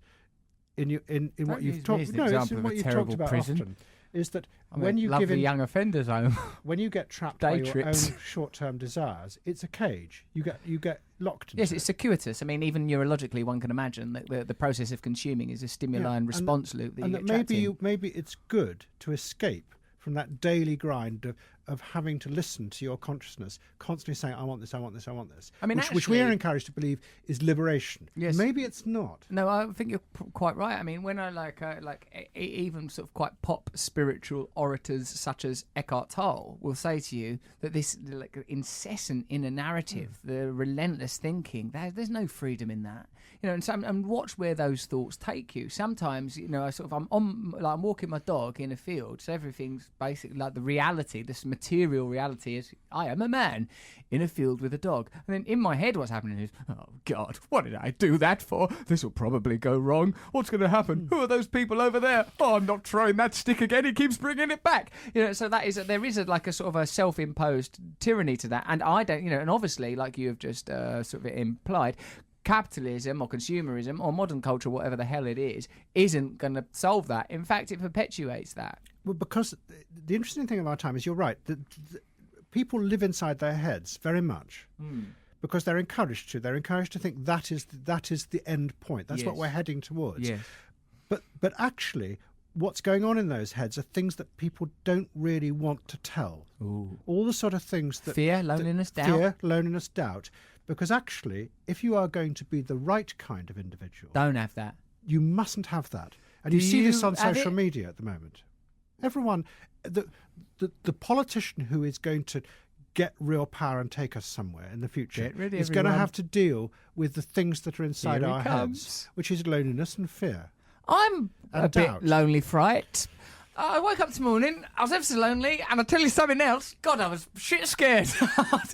B: in what you've talked. No, it's in what you've talked about often. Is that when you give in
C: young offenders home,
B: when you get trapped by your own short-term desires, it's a cage. You get locked into.
C: Yes, it's circuitous. I mean, even neurologically, one can imagine that the process of consuming is a stimuli and response loop.
B: And that maybe it's good to escape from that daily grind of having to listen to your consciousness constantly saying, "I want this, I want this, I want this."
C: I mean,
B: which we are encouraged to believe is liberation.
C: Yes.
B: Maybe it's not.
C: No, I think you're quite right. I mean, when I even sort of quite pop spiritual orators such as Eckhart Tolle will say to you that this incessant inner narrative, the relentless thinking, there's no freedom in that. And watch where those thoughts take you. Sometimes, I'm walking my dog in a field, so everything's basically like the reality, this material reality is I am a man in a field with a dog. And then in my head, what's happening is, oh God, what did I do that for? This will probably go wrong. What's going to happen? Who are those people over there? Oh, I'm not throwing that stick again. He keeps bringing it back. So there is a sort of a self-imposed tyranny to that. And I don't, and obviously, like you have just sort of implied, capitalism or consumerism or modern culture, whatever the hell it is, isn't going to solve that. In fact, it perpetuates that.
B: Well, because the interesting thing of our time is, you're right, that people live inside their heads very much because they're encouraged to. They're encouraged to think that is the end point. That's what we're heading towards.
C: Yes.
B: But actually, what's going on in those heads are things that people don't really want to tell.
C: Ooh.
B: All the sort of things that...
C: Fear, loneliness, doubt.
B: Because actually, if you are going to be the right kind of individual...
C: Don't have that.
B: You mustn't have that. And you see this on social media at the moment. Everyone... The politician who is going to get real power and take us somewhere in the future is going to have to deal with the things that are inside our heads, which is loneliness and fear.
C: I'm a
B: doubt.
C: bit lonely fright. I woke up this morning, I was ever so lonely, and I'll tell you something else. God, I was shit scared.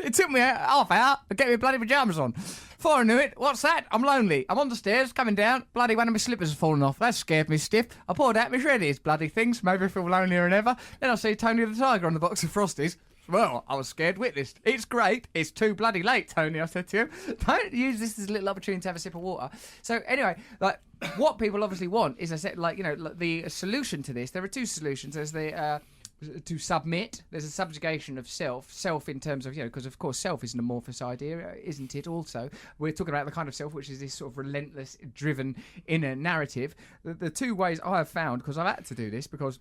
C: It took me half hour to get my bloody pyjamas on. Before I knew it, what's that? I'm lonely. I'm on the stairs, coming down. Bloody one of my slippers has fallen off. That scared me stiff. I poured out my shreddies, bloody things. Made me feel lonelier than ever. Then I see Tony the Tiger on the box of Frosties. Well, I was scared witness. It's great. It's too bloody late, Tony, I said to him. Don't use this as a little opportunity to have a sip of water. So anyway, what people obviously want is, I said, like, you know, the solution to this. There are two solutions. There's the to submit. There's a subjugation of self in terms of, you know, because of course self is an amorphous idea, isn't it? Also, we're talking about the kind of self which is this sort of relentless, driven inner narrative. The two ways I have found, because I've had to do this, because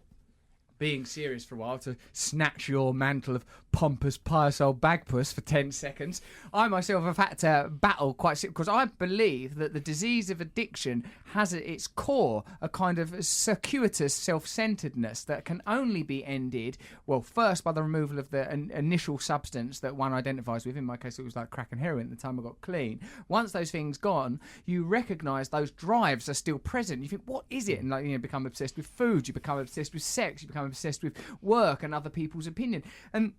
C: being serious for a while, to snatch your mantle of pompous, pious old bagpuss for 10 seconds, I myself have had to battle quite, because I believe that the disease of addiction has at its core a kind of circuitous self-centeredness that can only be ended, well, first by the removal of the initial substance that one identifies with. In my case, it was like crack and heroin at the time I got clean. Once those things gone, you recognise those drives are still present. You think, what is it? And, like, you know, become obsessed with food, you become obsessed with sex, you become obsessed with work and other people's opinion. And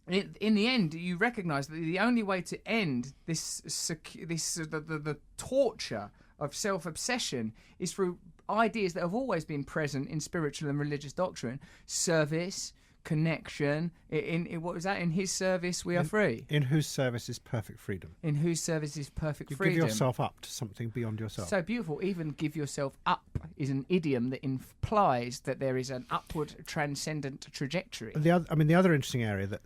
C: in the end, you recognise that the only way to end the torture of self-obsession is through ideas that have always been present in spiritual and religious doctrine: service, connection. In what was that? In His service, we are free.
B: In whose service is perfect freedom.
C: In whose service is perfect
B: You
C: freedom.
B: give yourself up to something beyond yourself.
C: So beautiful. Even give yourself up is an idiom that implies that there is an upward transcendent trajectory.
B: The other interesting area that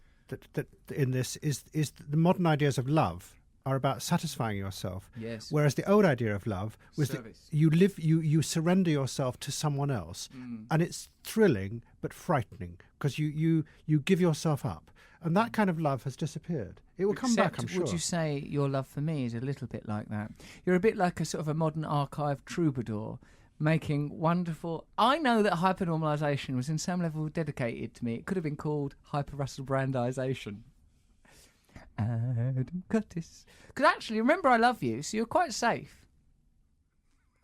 B: in this is the modern ideas of love are about satisfying yourself.
C: Yes.
B: Whereas the old idea of love was that you surrender yourself to someone else, and it's thrilling but frightening because you give yourself up, and that kind of love has disappeared. It will come back, I'm sure.
C: Would you say your love for me is a little bit like that? You're a bit like a sort of a modern archive troubadour, making wonderful... I know that hypernormalisation was in some level dedicated to me. It could have been called hyper-Russell Brandisation. Adam Curtis. Because actually, remember, I love you, so you're quite safe.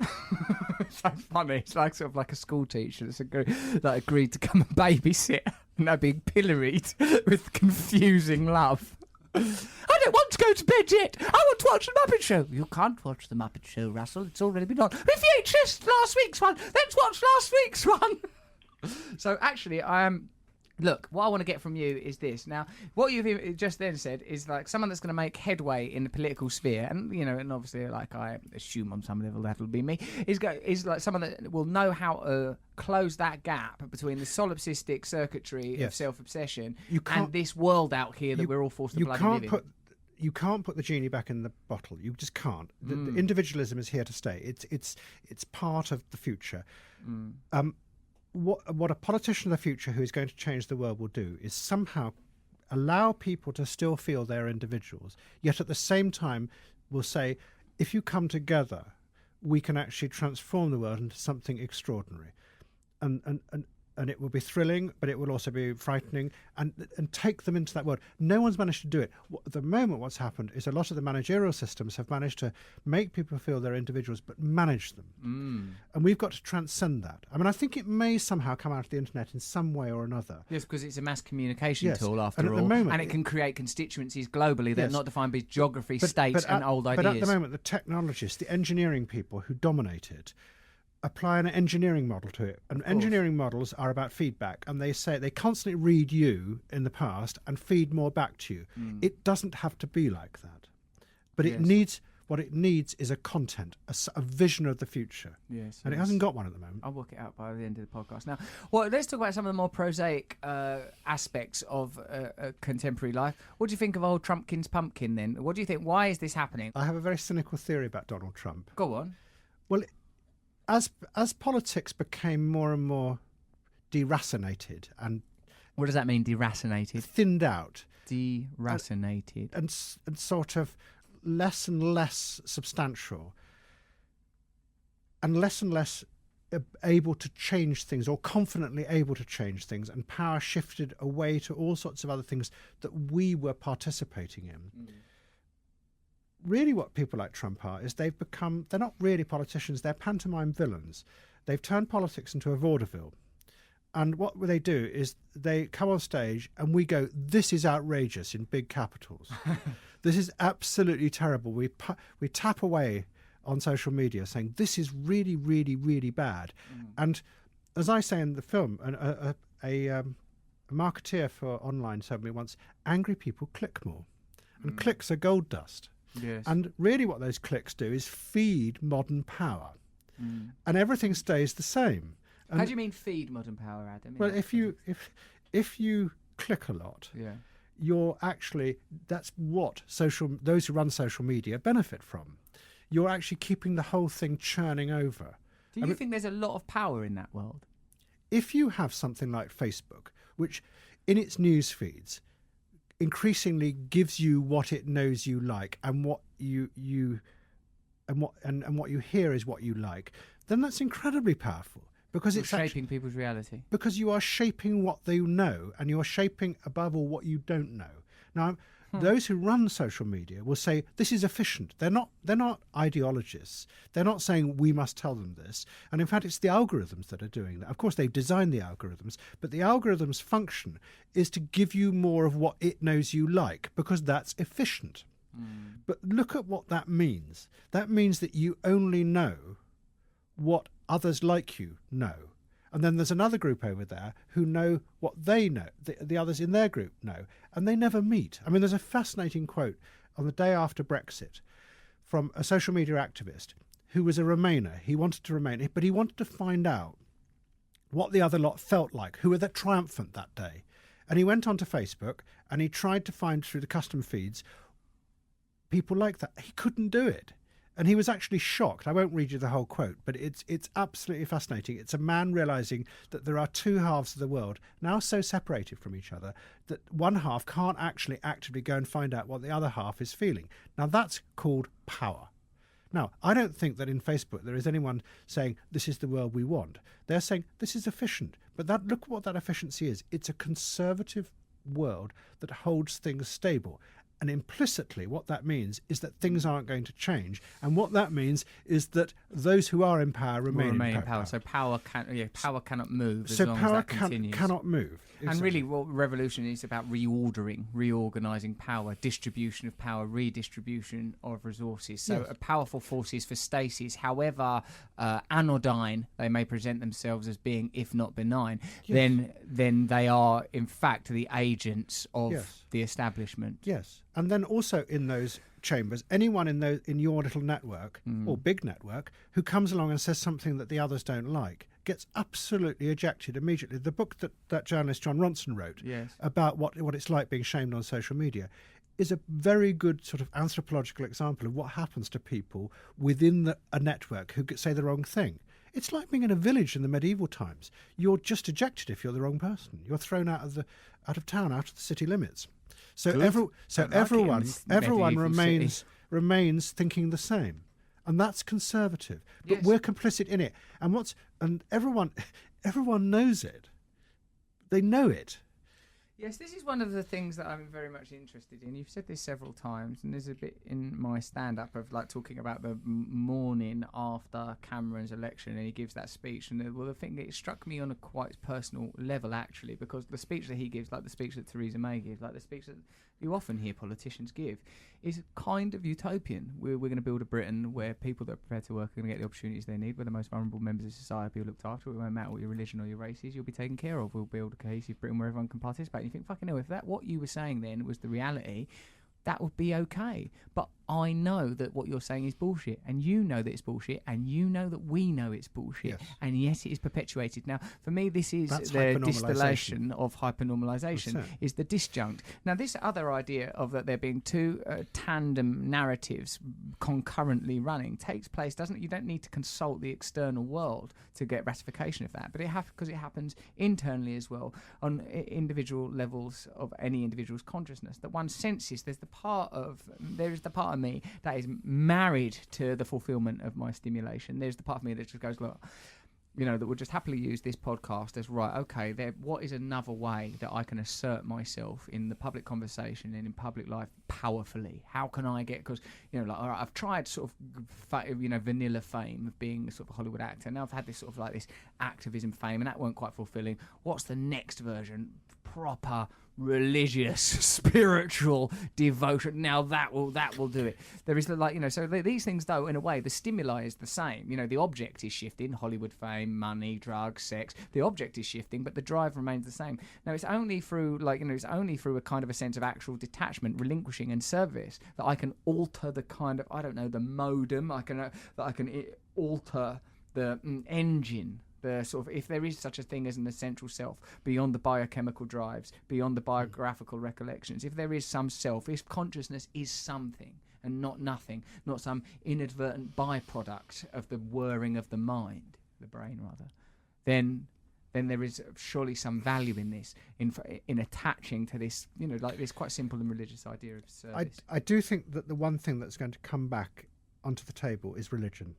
C: It's so funny. It's like sort of like a school teacher that's agreed to come and babysit, and they're being pilloried with confusing love. I don't want to go to bed yet. I want to watch The Muppet Show. You can't watch The Muppet Show, Russell. It's already been on. VHS, last week's one. Let's watch last week's one. So actually, look, what I want to get from you is this. Now, what you've just then said is like someone that's going to make headway in the political sphere, and you know, and obviously, like I assume on some level that'll be me, is like someone that will know how to close that gap between the solipsistic circuitry of self-obsession and this world out here that we're all forced to bloody live in.
B: You can't put the genie back in the bottle. You just can't. The individualism is here to stay. It's part of the future. What a politician of the future who is going to change the world will do is somehow allow people to still feel they're individuals, yet at the same time will say, if you come together, we can actually transform the world into something extraordinary. And it will be thrilling, but it will also be frightening, and take them into that world. No one's managed to do it. At the moment, what's happened is a lot of the managerial systems have managed to make people feel they're individuals, but manage them. And we've got to transcend that. I mean, I think it may somehow come out of the internet in some way or another.
C: Yes, because it's a mass communication tool, after
B: and
C: all,
B: at the moment,
C: and it can create constituencies globally that are not defined by geography, states, and old ideas.
B: But at the moment, the technologists, the engineering people who dominate it, apply an engineering model to it, and engineering models are about feedback, and they constantly read you in the past and feed more back to you. It doesn't have to be like that, but it needs is a content, a vision of the future. Yes, and it hasn't got one at the moment.
C: I'll work it out by the end of the podcast. Now, well, let's talk about some of the more prosaic aspects of contemporary life. What do you think of old Trumpkin's pumpkin? Then, what do you think? Why is this happening?
B: I have a very cynical theory about Donald Trump.
C: Go on.
B: Well, as politics became more and more deracinated and...
C: What does that mean, deracinated?
B: Thinned out.
C: Deracinated.
B: And sort of less and less substantial and less able to change things, or confidently able to change things, and power shifted away to all sorts of other things that we were participating in. Really what people like Trump are is they're not really politicians, they're pantomime villains. They've turned politics into a vaudeville. And what they do is they come on stage and we go, this is outrageous, in big capitals. This is absolutely terrible. We tap away on social media saying, this is really, really, really bad. And as I say in the film, a marketeer for online told me once, angry people click more. And clicks are gold dust.
C: Yes.
B: And really what those clicks do is feed modern power. and everything stays the same. And
C: How do you mean feed modern power, Adam?
B: well, if you click a lot, you're actually, that's what those who run social media benefit from. You're actually keeping the whole thing churning over.
C: Do you think there's a lot of power in that world?
B: If you have something like Facebook, which in its news feeds increasingly gives you what it knows you like, and what you what you hear is what you like, then that's incredibly powerful, because it's
C: shaping people's reality.
B: Because you are shaping what they know, and you are shaping above all what you don't know. Now, those who run social media will say this is efficient. They're not ideologists. They're not saying we must tell them this. And in fact, it's the algorithms that are doing that. Of course, they've designed the algorithms, but the algorithm's function is to give you more of what it knows you like, because that's efficient. But look at what that means. That means that you only know what others like you know. And then there's another group over there who know what they know, the others in their group know, and they never meet. I mean, there's a fascinating quote on the day after Brexit from a social media activist who was a Remainer. He wanted to remain, but he wanted to find out what the other lot felt like, who were the triumphant that day. And he went onto Facebook and he tried to find through the custom feeds people like that. He couldn't do it. And he was actually shocked. I won't read you the whole quote, but it's absolutely fascinating. It's a man realising that there are two halves of the world now so separated from each other that one half can't actually actively go and find out what the other half is feeling. Now, that's called power. Now, I don't think that in Facebook there is anyone saying this is the world we want. They're saying this is efficient. But look what that efficiency is. It's a conservative world that holds things stable. And implicitly, what that means is that things aren't going to change. And what that means is that those who are in power remain in power.
C: So power cannot move as
B: so
C: long
B: power
C: as that continues.
B: Cannot move. Exactly.
C: And really, what revolution is about reorganising power, distribution of power, redistribution of resources. So powerful forces for stasis, however anodyne they may present themselves as being, if not benign, then they are in fact the agents of the establishment.
B: Yes. And then also in those chambers, anyone in your little network or big network who comes along and says something that the others don't like gets absolutely ejected immediately. The book that journalist John Ronson wrote about what it's like being shamed on social media is a very good sort of anthropological example of what happens to people within a network who say the wrong thing. It's like being in a village in the medieval times. You're just ejected if you're the wrong person. You're thrown out of town, out of the city limits. So everyone remains thinking the same, and that's conservative. But we're complicit in it, and everyone knows it. They know it.
C: Yes, this is one of the things that I'm very much interested in. You've said this several times, and there's a bit in my stand-up of like talking about the morning after Cameron's election, and he gives that speech. And the thing that struck me on a quite personal level, actually, because the speech that he gives, like the speech that Theresa May gives, like the speech that you often hear politicians give, is kind of utopian. We're going to build a Britain where people that are prepared to work are going to get the opportunities they need, where the most vulnerable members of society will be looked after. It won't matter what your religion or your race is, you'll be taken care of. We'll build a cohesive Britain where everyone can participate. And you think, fucking hell, if that what you were saying then was the reality, that would be okay. But I know that what you're saying is bullshit, and you know that it's bullshit, and you know that we know it's bullshit, and yes, it is perpetuated. Now, for me, this is the distillation of hypernormalisation, is the disjunct. Now, this other idea of that there being two tandem narratives concurrently running takes place, doesn't it? You don't need to consult the external world to get ratification of that, but because it happens internally as well, on individual levels of any individual's consciousness, that one senses there is the part of me that is married to the fulfillment of my stimulation. There's the part of me that just goes, look, that would just happily use this podcast as, right, okay, what is another way that I can assert myself in the public conversation and in public life powerfully? How can I get, because, all right, I've tried sort of, vanilla fame of being sort of a Hollywood actor. Now I've had this sort of like this activism fame, and that weren't quite fulfilling. What's the next version? Proper religious, spiritual devotion. Now that will do it. There is so these things, though, in a way, the stimuli is the same. The object is shifting: Hollywood fame, money, drugs, sex. The object is shifting, but the drive remains the same. Now it's only through a kind of a sense of actual detachment, relinquishing, and service that I can alter the kind of, the modem. I can alter the engine, the sort of, if there is such a thing as an essential self, beyond the biochemical drives, beyond the biographical recollections, if there is some self, if consciousness is something and not nothing, not some inadvertent byproduct of the whirring of the mind, the brain rather, then there is surely some value in this, in attaching to this, like this quite simple and religious idea of service.
B: I do think that the one thing that's going to come back onto the table is religion,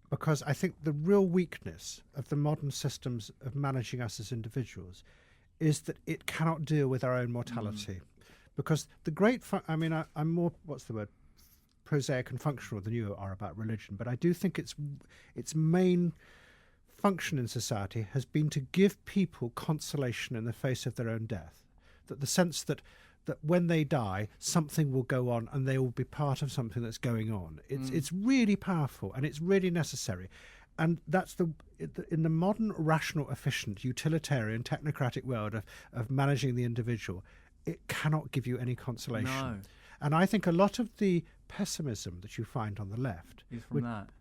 B: because I think the real weakness of the modern systems of managing us as individuals is that it cannot deal with our own mortality. Because the great, I'm more, prosaic and functional than you are about religion, but I do think its main function in society has been to give people consolation in the face of their own death. That the sense that when they die, something will go on and they will be part of something that's going on. It's really powerful and it's really necessary. And that's in the modern, rational, efficient, utilitarian, technocratic world of managing the individual, it cannot give you any consolation.
C: No.
B: And I think a lot of the pessimism that you find on the left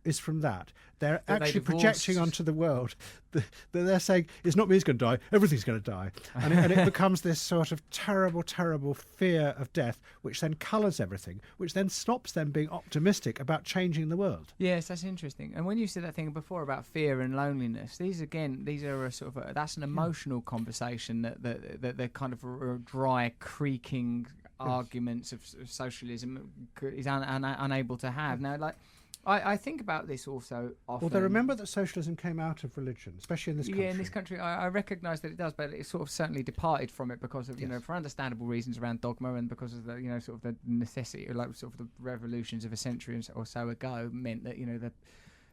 B: is from that. They're actually projecting onto the world that they're saying, it's not me who's going to die, everything's going to die. And it becomes this sort of terrible, terrible fear of death, which then colours everything, which then stops them being optimistic about changing the world.
C: Yes, that's interesting. And when you said that thing before about fear and loneliness, these are a sort of that's an emotional conversation that they're kind of a dry, creaking arguments of socialism is unable to have. Now, like, I think about this also often.
B: Although remember that socialism came out of religion, especially in this country.
C: Yeah, in this country, I recognise that it does, but it sort of certainly departed from it because of, for understandable reasons around dogma and because of the, sort of the necessity, like sort of the revolutions of a century or so ago meant that,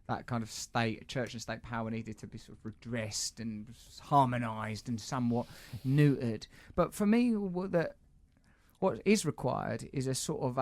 C: that kind of church and state power needed to be sort of redressed and harmonised and somewhat neutered. But for me, what is required is a sort of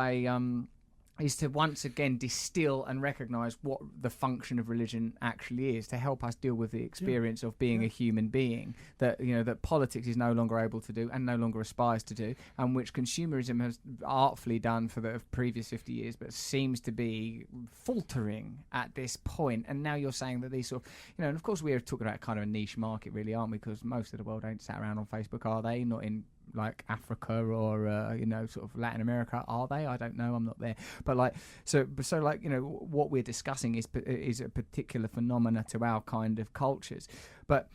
C: is to once again distill and recognise what the function of religion actually is, to help us deal with the experience of being a human being that that politics is no longer able to do and no longer aspires to do, and which consumerism has artfully done for the previous 50 years, but seems to be faltering at this point. And now you're saying that these sort of, and of course we are talking about kind of a niche market, really, aren't we? Because most of the world ain't sat around on Facebook, are they? Not in like Africa or sort of Latin America, are they? I don't know, I'm not there. But what we're discussing is a particular phenomena to our kind of cultures. But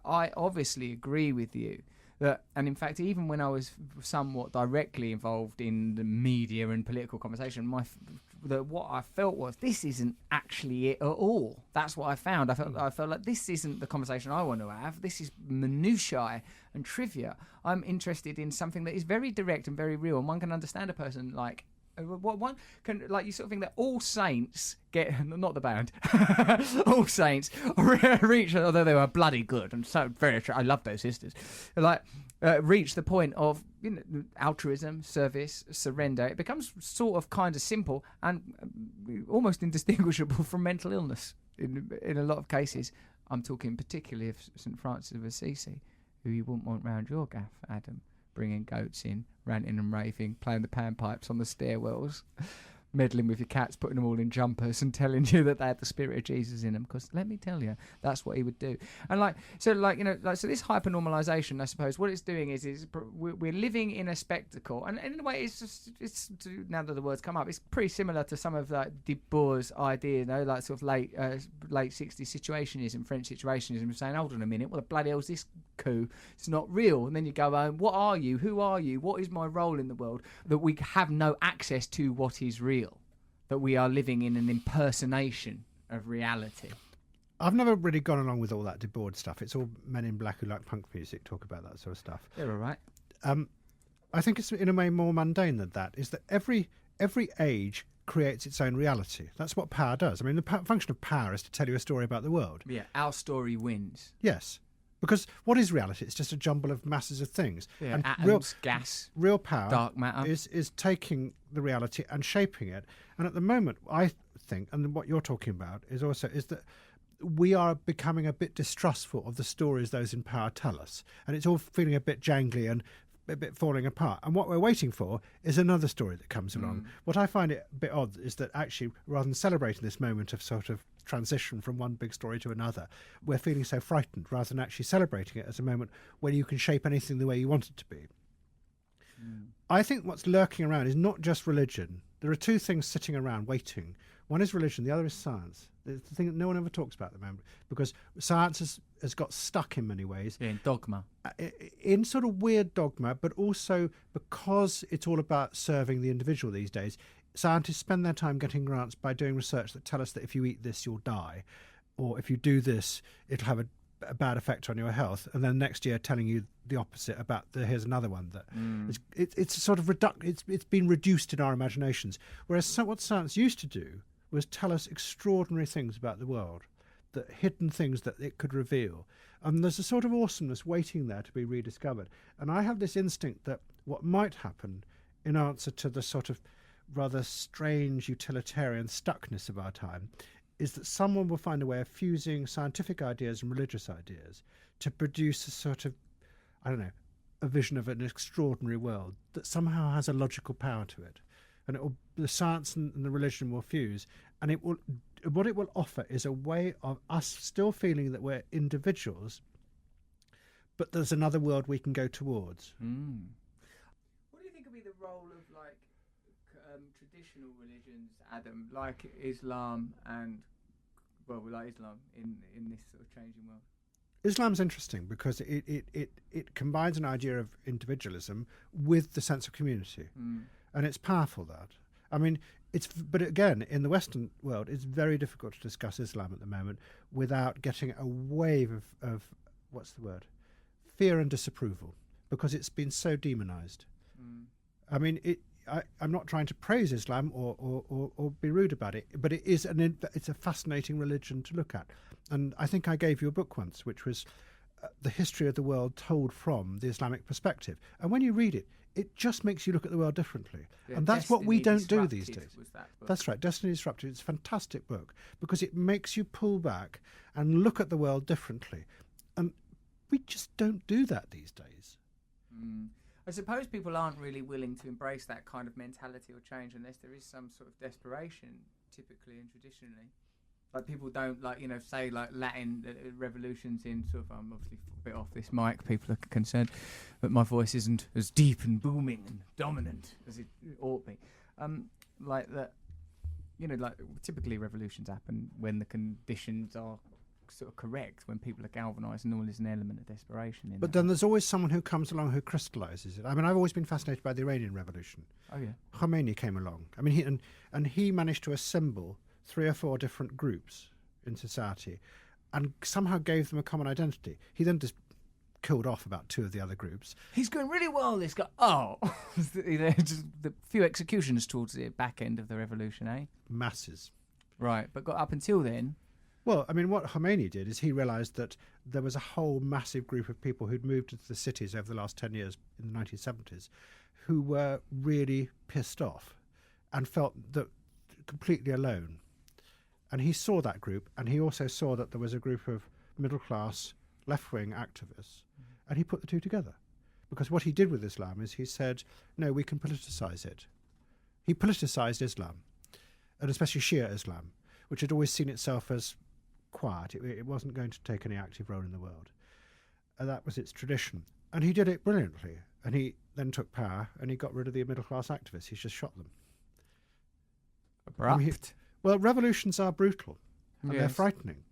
C: I obviously agree with you that, and in fact, even when I was somewhat directly involved in the media and political conversation, what I felt was, this isn't actually it at all. That's what I found. I felt like this isn't the conversation I want to have. This is minutiae and trivia. I'm interested in something that is very direct and very real, and one can understand a person like. What one can, like, you sort of think that all saints get, not the band, all saints reach, although they were bloody good and so very, I love those sisters, like reach the point of altruism, service, surrender. It becomes sort of kind of simple and almost indistinguishable from mental illness in a lot of cases. I'm talking particularly of St. Francis of Assisi, who you wouldn't want round your gaff, Adam. Bringing goats in, ranting and raving, playing the panpipes on the stairwells, meddling with your cats, putting them all in jumpers and telling you that they had the spirit of Jesus in them. Because let me tell you, that's what he would do. And so this hyper-normalisation, I suppose, what it's doing is we're living in a spectacle. And in a way, it's now that the words come up, it's pretty similar to some of like de Boer's idea, like sort of late 60s situationism, French situationism, saying, hold on a minute, what the bloody hell's this coup? It's not real. And then you go home, what are you? Who are you? What is my role in the world? That we have no access to what is real. That we are living in an impersonation of reality.
B: I've never really gone along with all that de Boer stuff. It's all men in black who like punk music talk about that sort of stuff.
C: They're all right.
B: I think it's in a way more mundane than that, is that every age creates its own reality. That's what power does. I mean, the function of power is to tell you a story about the world.
C: Yeah, our story wins.
B: Yes. Because what is reality? It's just a jumble of masses of things.
C: Yeah,
B: and
C: atoms, gas,
B: real power,
C: dark matter,
B: is taking the reality and shaping it. And at the moment, I think, and what you're talking about is that we are becoming a bit distrustful of the stories those in power tell us, and it's all feeling a bit jangly and a bit falling apart. And what we're waiting for is another story that comes along. What I find it a bit odd is that actually, rather than celebrating this moment of sort of transition from one big story to another, we're feeling so frightened rather than actually celebrating it as a moment when you can shape anything the way you want it to be. I think what's lurking around is not just religion. There are two things sitting around waiting. One is religion, the other is science. It's the thing that no one ever talks about at the moment, because science has got stuck in many ways.
C: Yeah, in dogma.
B: In sort of weird dogma, but also because it's all about serving the individual these days, scientists spend their time getting grants by doing research that tell us that if you eat this, you'll die, or if you do this, it'll have a bad effect on your health, and then next year telling you the opposite about here's another one that it's sort of it's been reduced in our imaginations. Whereas what science used to do was tell us extraordinary things about the world, the hidden things that it could reveal. And there's a sort of awesomeness waiting there to be rediscovered. And I have this instinct that what might happen in answer to the sort of rather strange utilitarian stuckness of our time is that someone will find a way of fusing scientific ideas and religious ideas to produce a sort of, I don't know, a vision of an extraordinary world that somehow has a logical power to it. And the science and the religion will fuse, and what it will offer is a way of us still feeling that we're individuals, but there's another world we can go towards.
C: What do you think would be the role of traditional religions, Adam, like Islam and Islam in this sort of changing world?
B: Islam's interesting because it combines an idea of individualism with the sense of community. And it's powerful, that. I mean, but again, in the Western world, it's very difficult to discuss Islam at the moment without getting a wave of what's the word? Fear and disapproval, because it's been so demonized. I mean, I'm not trying to praise Islam or be rude about it, but it's a fascinating religion to look at. And I think I gave you a book once, which was The History of the World Told from the Islamic Perspective. And when you read it, it just makes you look at the world differently. Yeah, and that's what we don't do these days. That's right, Destiny Disrupted. It's a fantastic book because it makes you pull back and look at the world differently. And we just don't do that these days.
C: I suppose people aren't really willing to embrace that kind of mentality or change unless there is some sort of desperation, typically and traditionally. Like people don't say Latin revolutions in sort of. I'm obviously a bit off this mic. People are concerned that my voice isn't as deep and booming and dominant as it ought be. Like that, typically revolutions happen when the conditions are sort of correct, when people are galvanised, and all is an element of desperation in
B: but then there's always someone who comes along who crystallises it. I mean, I've always been fascinated by the Iranian Revolution.
C: Oh yeah,
B: Khomeini came along. I mean, he managed to assemble 3 or 4 different groups in society and somehow gave them a common identity. He then just killed off about 2 of the other groups.
C: He's going really well, this guy. Oh, just the few executions towards the back end of the revolution, eh?
B: Masses.
C: Right, but got up until then.
B: Well, I mean, what Khomeini did is he realised that there was a whole massive group of people who'd moved into the cities over the last 10 years in the 1970s who were really pissed off and felt that completely alone. And he saw that group, and he also saw that there was a group of middle-class, left-wing activists, and he put the two together. Because what he did with Islam is he said, no, we can politicise it. He politicised Islam, and especially Shia Islam, which had always seen itself as quiet. It wasn't going to take any active role in the world. And that was its tradition. And he did it brilliantly. And he then took power, and he got rid of the middle-class activists. He just shot them.
C: Abrupt.
B: I mean, well, revolutions are brutal, and
C: Yes.
B: they're frightening.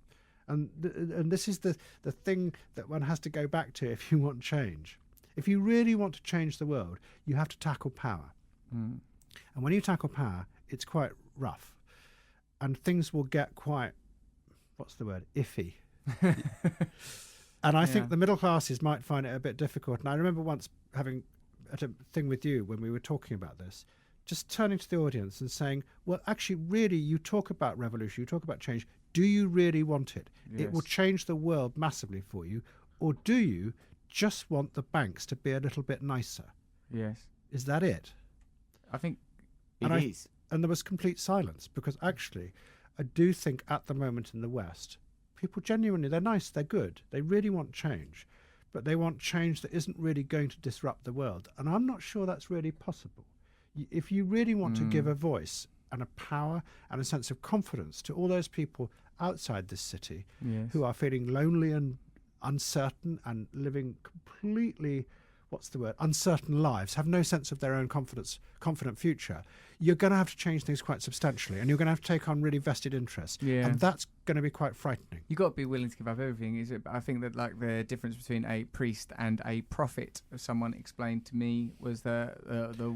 B: And this is the thing that one has to go back to if you want change. If you really want to change the world, you have to tackle power. And when you tackle power, it's quite rough. And things will get quite, what's the word, iffy. And I think the middle classes might find it a bit difficult. And I remember once having a thing with you when we were talking about this, just turning to the audience and saying, well, actually, really, you talk about revolution, you talk about change. Do you really want it?
C: Yes.
B: It will change the world massively for you. Or do you just want the banks to be a little bit nicer?
C: Yes.
B: Is that it?
C: I think it is.
B: And there was complete silence, because actually, I do think at the moment in the West, people genuinely, they're nice, they're good. They really want change. But they want change that isn't really going to disrupt the world. And I'm not sure that's really possible. If you really want to give a voice and a power and a sense of confidence to all those people outside this city who are feeling lonely and uncertain and living completely, uncertain lives, have no sense of their own confident future. You're going to have to change things quite substantially, and you're going to have to take on really vested interests, and that's going to be quite frightening.
C: You've got to be willing to give up everything. I think that like the difference between a priest and a prophet, as someone explained to me, was the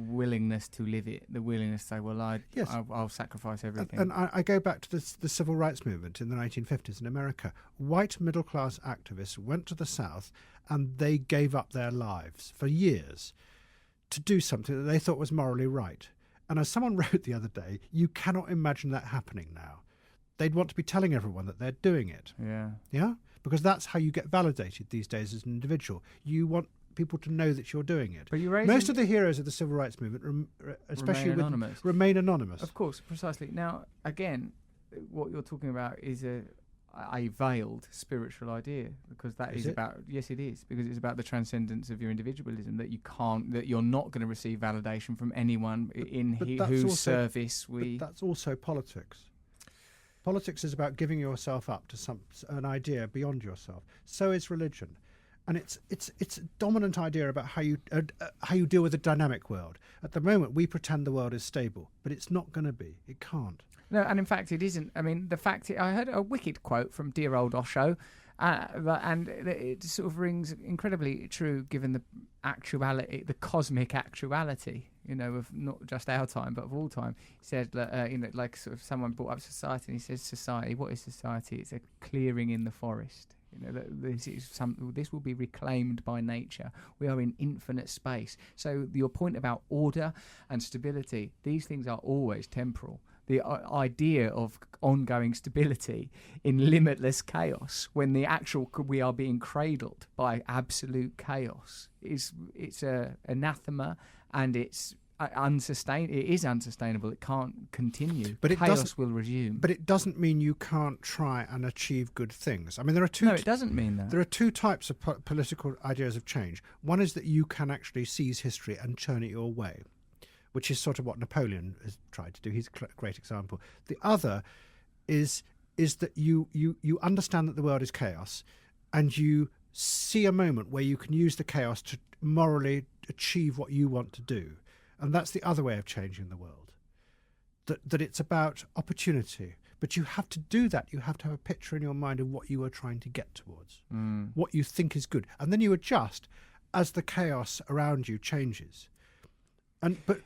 C: willingness to live it, the willingness to say, well, I'll sacrifice everything.
B: And I go back to the civil rights movement in the 1950s in America. White middle-class activists went to the South and they gave up their lives for years to do something that they thought was morally right. And as someone wrote the other day, you cannot imagine that happening now. They'd want to be telling everyone that they're doing it. Yeah? Because that's how you get validated these days as an individual. You want people to know that you're doing it.
C: But
B: most of the heroes of the civil rights movement, especially remain anonymous.
C: Of course, precisely. Now, again, what you're talking about is a veiled spiritual idea, because that is about, yes it is, because it's about the transcendence of your individualism, that you're not going to receive validation from anyone whose service we...
B: But that's also politics. Politics is about giving yourself up to an idea beyond yourself. So is religion. And it's a dominant idea about how you deal with a dynamic world. At the moment, we pretend the world is stable, but it's not going to be. It can't.
C: No, and in fact, it isn't. I mean, I heard a wicked quote from dear old Osho, and it sort of rings incredibly true given the actuality, the cosmic actuality, of not just our time, but of all time. He said, like sort of someone brought up society, and he says, society, what is society? It's a clearing in the forest. This will be reclaimed by nature. We are in infinite space. So your point about order and stability, these things are always temporal. The idea of ongoing stability in limitless chaos, when we are being cradled by absolute chaos, it's a anathema, and it's unsustainable. It is unsustainable. It can't continue. But chaos will resume.
B: But it doesn't mean you can't try and achieve good things. I mean, there are two.
C: No, it doesn't mean that.
B: There are two types of political ideas of change. One is that you can actually seize history and turn it your way, which is sort of what Napoleon has tried to do. He's a great example. The other is that you understand that the world is chaos, and you see a moment where you can use the chaos to morally achieve what you want to do. And that's the other way of changing the world. That it's about opportunity. But you have to do that. You have to have a picture in your mind of what you are trying to get towards, what you think is good. And then you adjust as the chaos around you changes. And but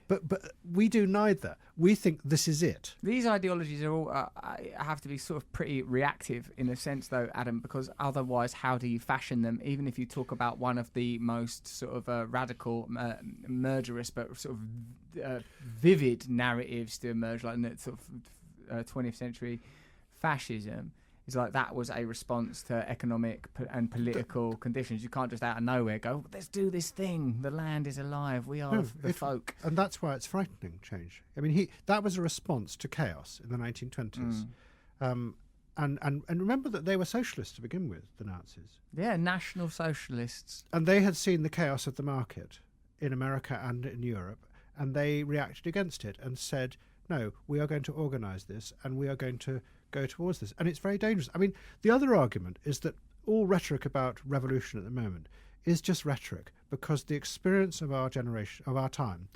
B: we do neither. We think this is it.
C: These ideologies are all have to be sort of pretty reactive in a sense, though, Adam, because otherwise, how do you fashion them? Even if you talk about one of the most sort of radical, murderous, but sort of vivid narratives to emerge, like in the sort of 20th century fascism. It's like that was a response to economic and political conditions. You can't just out of nowhere go, let's do this thing. The land is alive. We are the folk.
B: And that's why it's frightening, change. I mean, that was a response to chaos in the 1920s. And remember that they were socialists to begin with, the Nazis.
C: Yeah, national socialists.
B: And they had seen the chaos of the market in America and in Europe, and they reacted against it and said, no, we are going to organise this, and we are going to go towards this. And it's very dangerous. I mean, the other argument is that all rhetoric about revolution at the moment is just rhetoric, because the experience of our generation, of our time,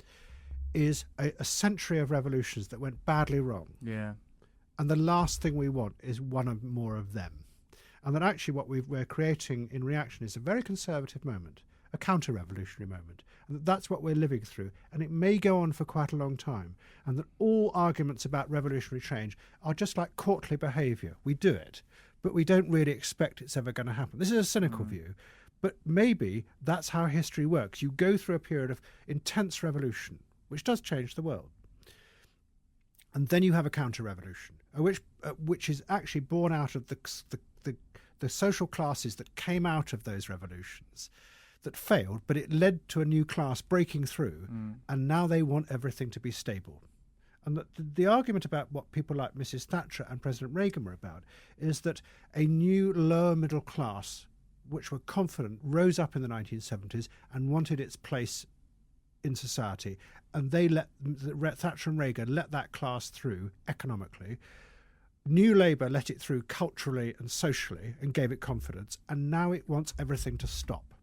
B: is a century of revolutions that went badly wrong.
C: Yeah.
B: And the last thing we want is one or more of them. And that actually what we're creating in reaction is a very conservative moment, a counter-revolutionary moment. And that's what we're living through. And it may go on for quite a long time. And that all arguments about revolutionary change are just like courtly behaviour. We do it, but we don't really expect it's ever going to happen. This is a cynical view. But maybe that's how history works. You go through a period of intense revolution, which does change the world. And then you have a counter-revolution, which is actually born out of the social classes that came out of those revolutions, that failed, but it led to a new class breaking through, and now they want everything to be stable. And the argument about what people like Mrs. Thatcher and President Reagan were about is that a new lower middle class, which were confident, rose up in the 1970s and wanted its place in society, and they Thatcher and Reagan let that class through economically. New Labour let it through culturally and socially and gave it confidence, and now it wants everything to stop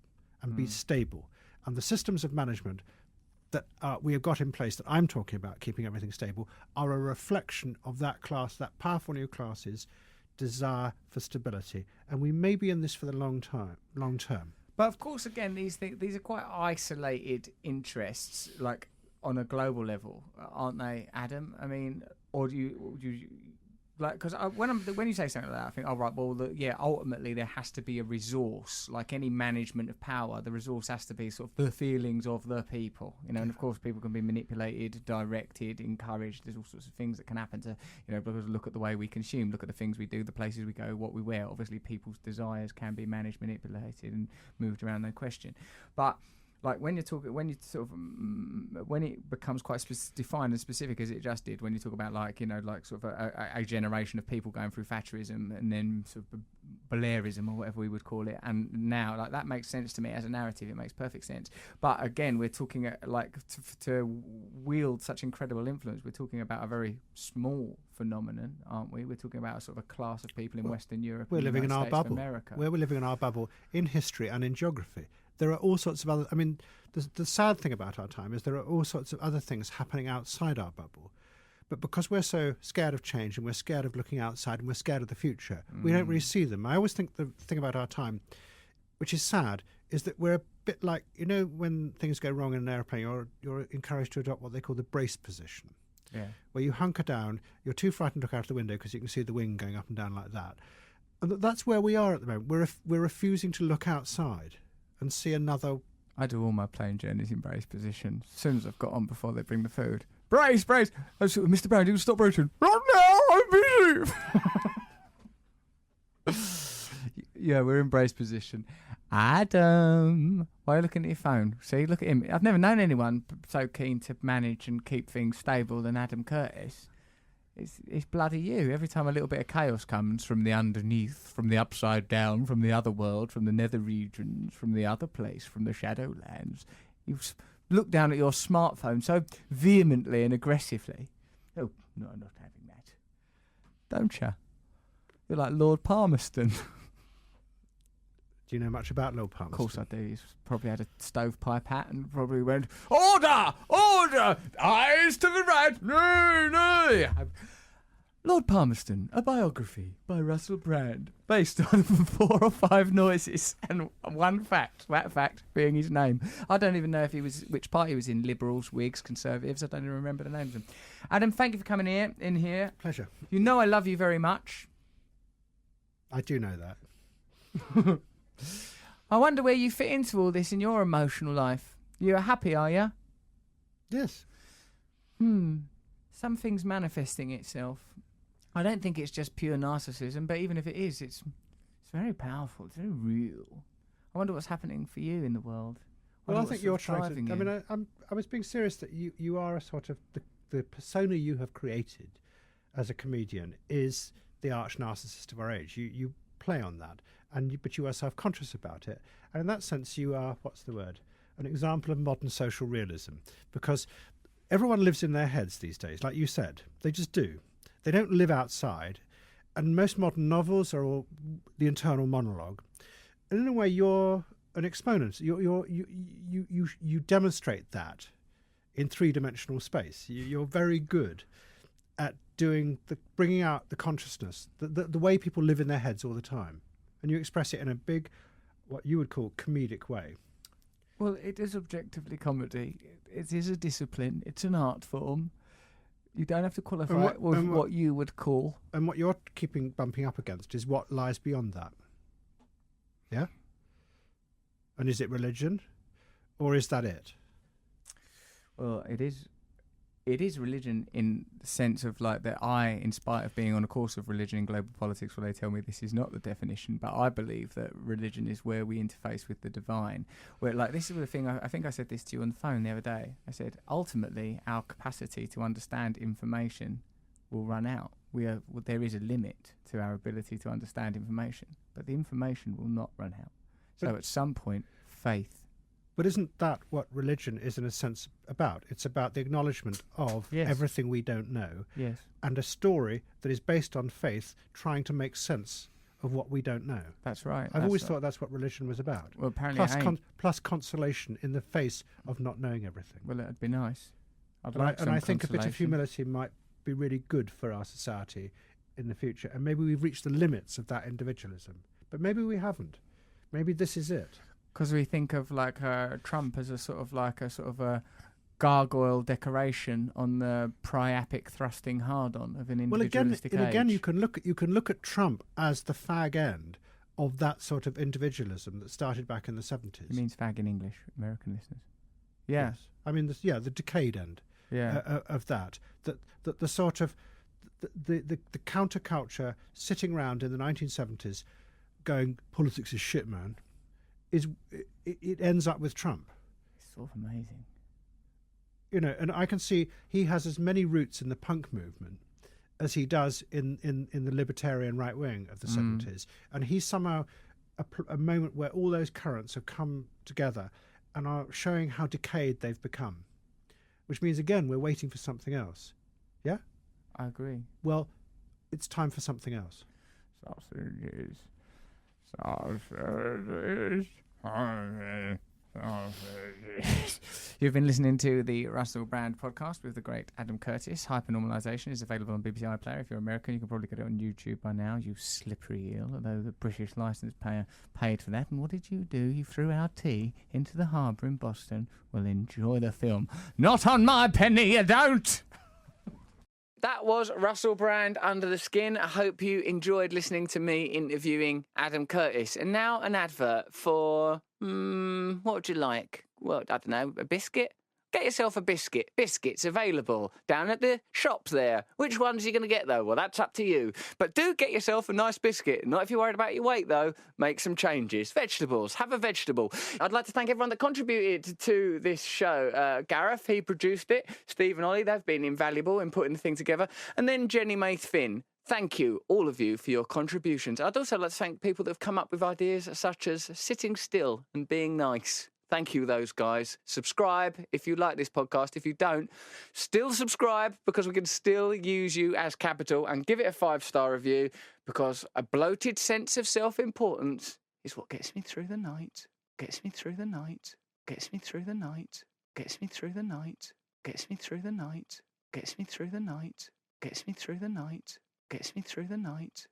B: and be stable. And the systems of management that we have got in place that I'm talking about, keeping everything stable, are a reflection of that class, that powerful new class's desire for stability. And we may be in this for the long term.
C: But of course, again, these are quite isolated interests, like on a global level, aren't they, Adam? I mean, or do you like, because when you say something like that, I think, oh right, well, ultimately there has to be a resource. Like any management of power, the resource has to be sort of the feelings of the people, you know. And of course, people can be manipulated, directed, encouraged. There's all sorts of things that can happen to, you know, because look at the way we consume, look at the things we do, the places we go, what we wear. Obviously, people's desires can be managed, manipulated, and moved around, no question. But like when it becomes quite defined and specific, as it just did, when you talk about, like, you know, like sort of a generation of people going through Thatcherism and then sort of Blairism or whatever we would call it, and now, like, that makes sense to me as a narrative. It makes perfect sense. But again, we're talking to wield such incredible influence. We're talking about a very small phenomenon, aren't we? We're talking about a sort of a class of people in Western Europe.
B: We're living in our bubble.
C: America.
B: We're living in our bubble in history and in geography. There are all sorts of other... I mean, the sad thing about our time is there are all sorts of other things happening outside our bubble. But because we're so scared of change and we're scared of looking outside and we're scared of the future, we don't really see them. I always think the thing about our time, which is sad, is that we're a bit like, you know, when things go wrong in an airplane, you're encouraged to adopt what they call the brace position.
C: Yeah.
B: Where you hunker down, you're too frightened to look out the window because you can see the wing going up and down like that. And that's where we are at the moment. We're refusing to look outside and see another...
C: I do all my plane journeys in brace position. As soon as I've got on before they bring the food. Brace! Oh, so, Mr. Brown, you stop bracing. Not now, I'm busy. Yeah, we're in brace position. Adam, why are you looking at your phone? See, look at him. I've never known anyone so keen to manage and keep things stable than Adam Curtis. It's bloody you. Every time a little bit of chaos comes from the underneath, from the upside down, from the other world, from the nether regions, from the other place, from the Shadowlands, you look down at your smartphone so vehemently and aggressively. Oh, no, I'm not having that. Don't you? You're like Lord Palmerston.
B: Do you know much about Lord Palmerston?
C: Of course I do. He's probably had a stovepipe hat and probably went, "Order! Order! Eyes to the right! No! Lord Palmerston, a biography by Russell Brand, based on 4 or 5 noises and one fact, that fact being his name. I don't even know which party he was in, Liberals, Whigs, Conservatives. I don't even remember the names of them. Adam, thank you for coming in here.
B: Pleasure.
C: You know I love you very much.
B: I do know that.
C: I wonder where you fit into all this in your emotional life. You're happy, are you?
B: Yes.
C: Something's manifesting itself. I don't think it's just pure narcissism, but even if it is, it's very powerful. It's very real. I wonder what's happening for you in the world.
B: Well, I think you're trying to... I mean, I was being serious that you are a sort of... The persona you have created as a comedian is the arch narcissist of our age. You play on that, but you are self-conscious about it. And in that sense, you are, what's the word? An example of modern social realism. Because everyone lives in their heads these days, like you said. They just do. They don't live outside. And most modern novels are all the internal monologue. And in a way, you're an exponent. You demonstrate that in 3-dimensional space. You're very good at bringing out the consciousness, the way people live in their heads all the time. And you express it in a big, what you would call comedic way.
C: Well, it is objectively comedy. It is a discipline. It's an art form. You don't have to qualify it with what you would call.
B: And what you're bumping up against is what lies beyond that. Yeah? And is it religion? Or is that it?
C: Well, it is religion in the sense of like that in spite of being on a course of religion in global politics where they tell me this is not the definition, but I believe that religion is where we interface with the divine. Where, like, this is the thing, I think I said this to you on the phone the other day. I said, ultimately, our capacity to understand information will run out. There is a limit to our ability to understand information, but the information will not run out. So at some point, faith
B: But isn't that what religion is in a sense about? It's about the acknowledgement of
C: Yes.
B: everything we don't know,
C: Yes.
B: and a story that is based on faith trying to make sense of what we don't know.
C: That's right.
B: I've always thought that's what religion was about.
C: Well, apparently it ain't.
B: Plus consolation in the face of not knowing everything.
C: Well, it'd be nice.
B: And I think a bit of humility might be really good for our society in the future. And maybe we've reached the limits of that individualism. But maybe we haven't. Maybe this is it.
C: Because we think of like Trump as a sort of a gargoyle decoration on the priapic thrusting hard-on of an individualistic age.
B: Again, you can look at Trump as the fag end of that sort of individualism that started back in the 70s.
C: It means fag in English, American listeners. Yeah.
B: Yes. I mean, the decayed end of that. That the sort of the counterculture sitting around in the 1970s, going politics is shit, man. It ends up with Trump.
C: It's sort of amazing.
B: You know, and I can see he has as many roots in the punk movement as he does in the libertarian right wing of the 70s. And he's somehow a moment where all those currents have come together and are showing how decayed they've become. Which means, again, we're waiting for something else. Yeah?
C: I agree.
B: Well, it's time for something else.
C: Sausages. Sausages. Sausages. You've been listening to the Russell Brand podcast with the great Adam Curtis. Hypernormalisation is available on BBC iPlayer. If you're American, you can probably get it on YouTube by now. You slippery eel, although the British licence payer paid for that. And what did you do? You threw our tea into the harbour in Boston. Well, enjoy the film. Not on my penny, you don't!
A: That was Russell Brand, Under the Skin. I hope you enjoyed listening to me interviewing Adam Curtis. And now an advert for, what would you like? Well, I don't know, a biscuit? Get yourself a biscuit. Biscuits available down at the shops there. Which ones are you going to get, though? Well, that's up to you. But do get yourself a nice biscuit. Not if you're worried about your weight, though. Make some changes. Vegetables. Have a vegetable. I'd like to thank everyone that contributed to this show. Gareth, he produced it. Steve and Ollie, they've been invaluable in putting the thing together. And then Jenny Maith Finn. Thank you, all of you, for your contributions. I'd also like to thank people that have come up with ideas such as sitting still and being nice. Thank you, those guys. Subscribe if you like this podcast. If you don't, still subscribe because we can still use you as capital, and give it a 5-star review because a bloated sense of self-importance is what gets me through the night, gets me through the night, gets me through the night, gets me through the night, gets me through the night, gets me through the night, gets me through the night, gets me through the night.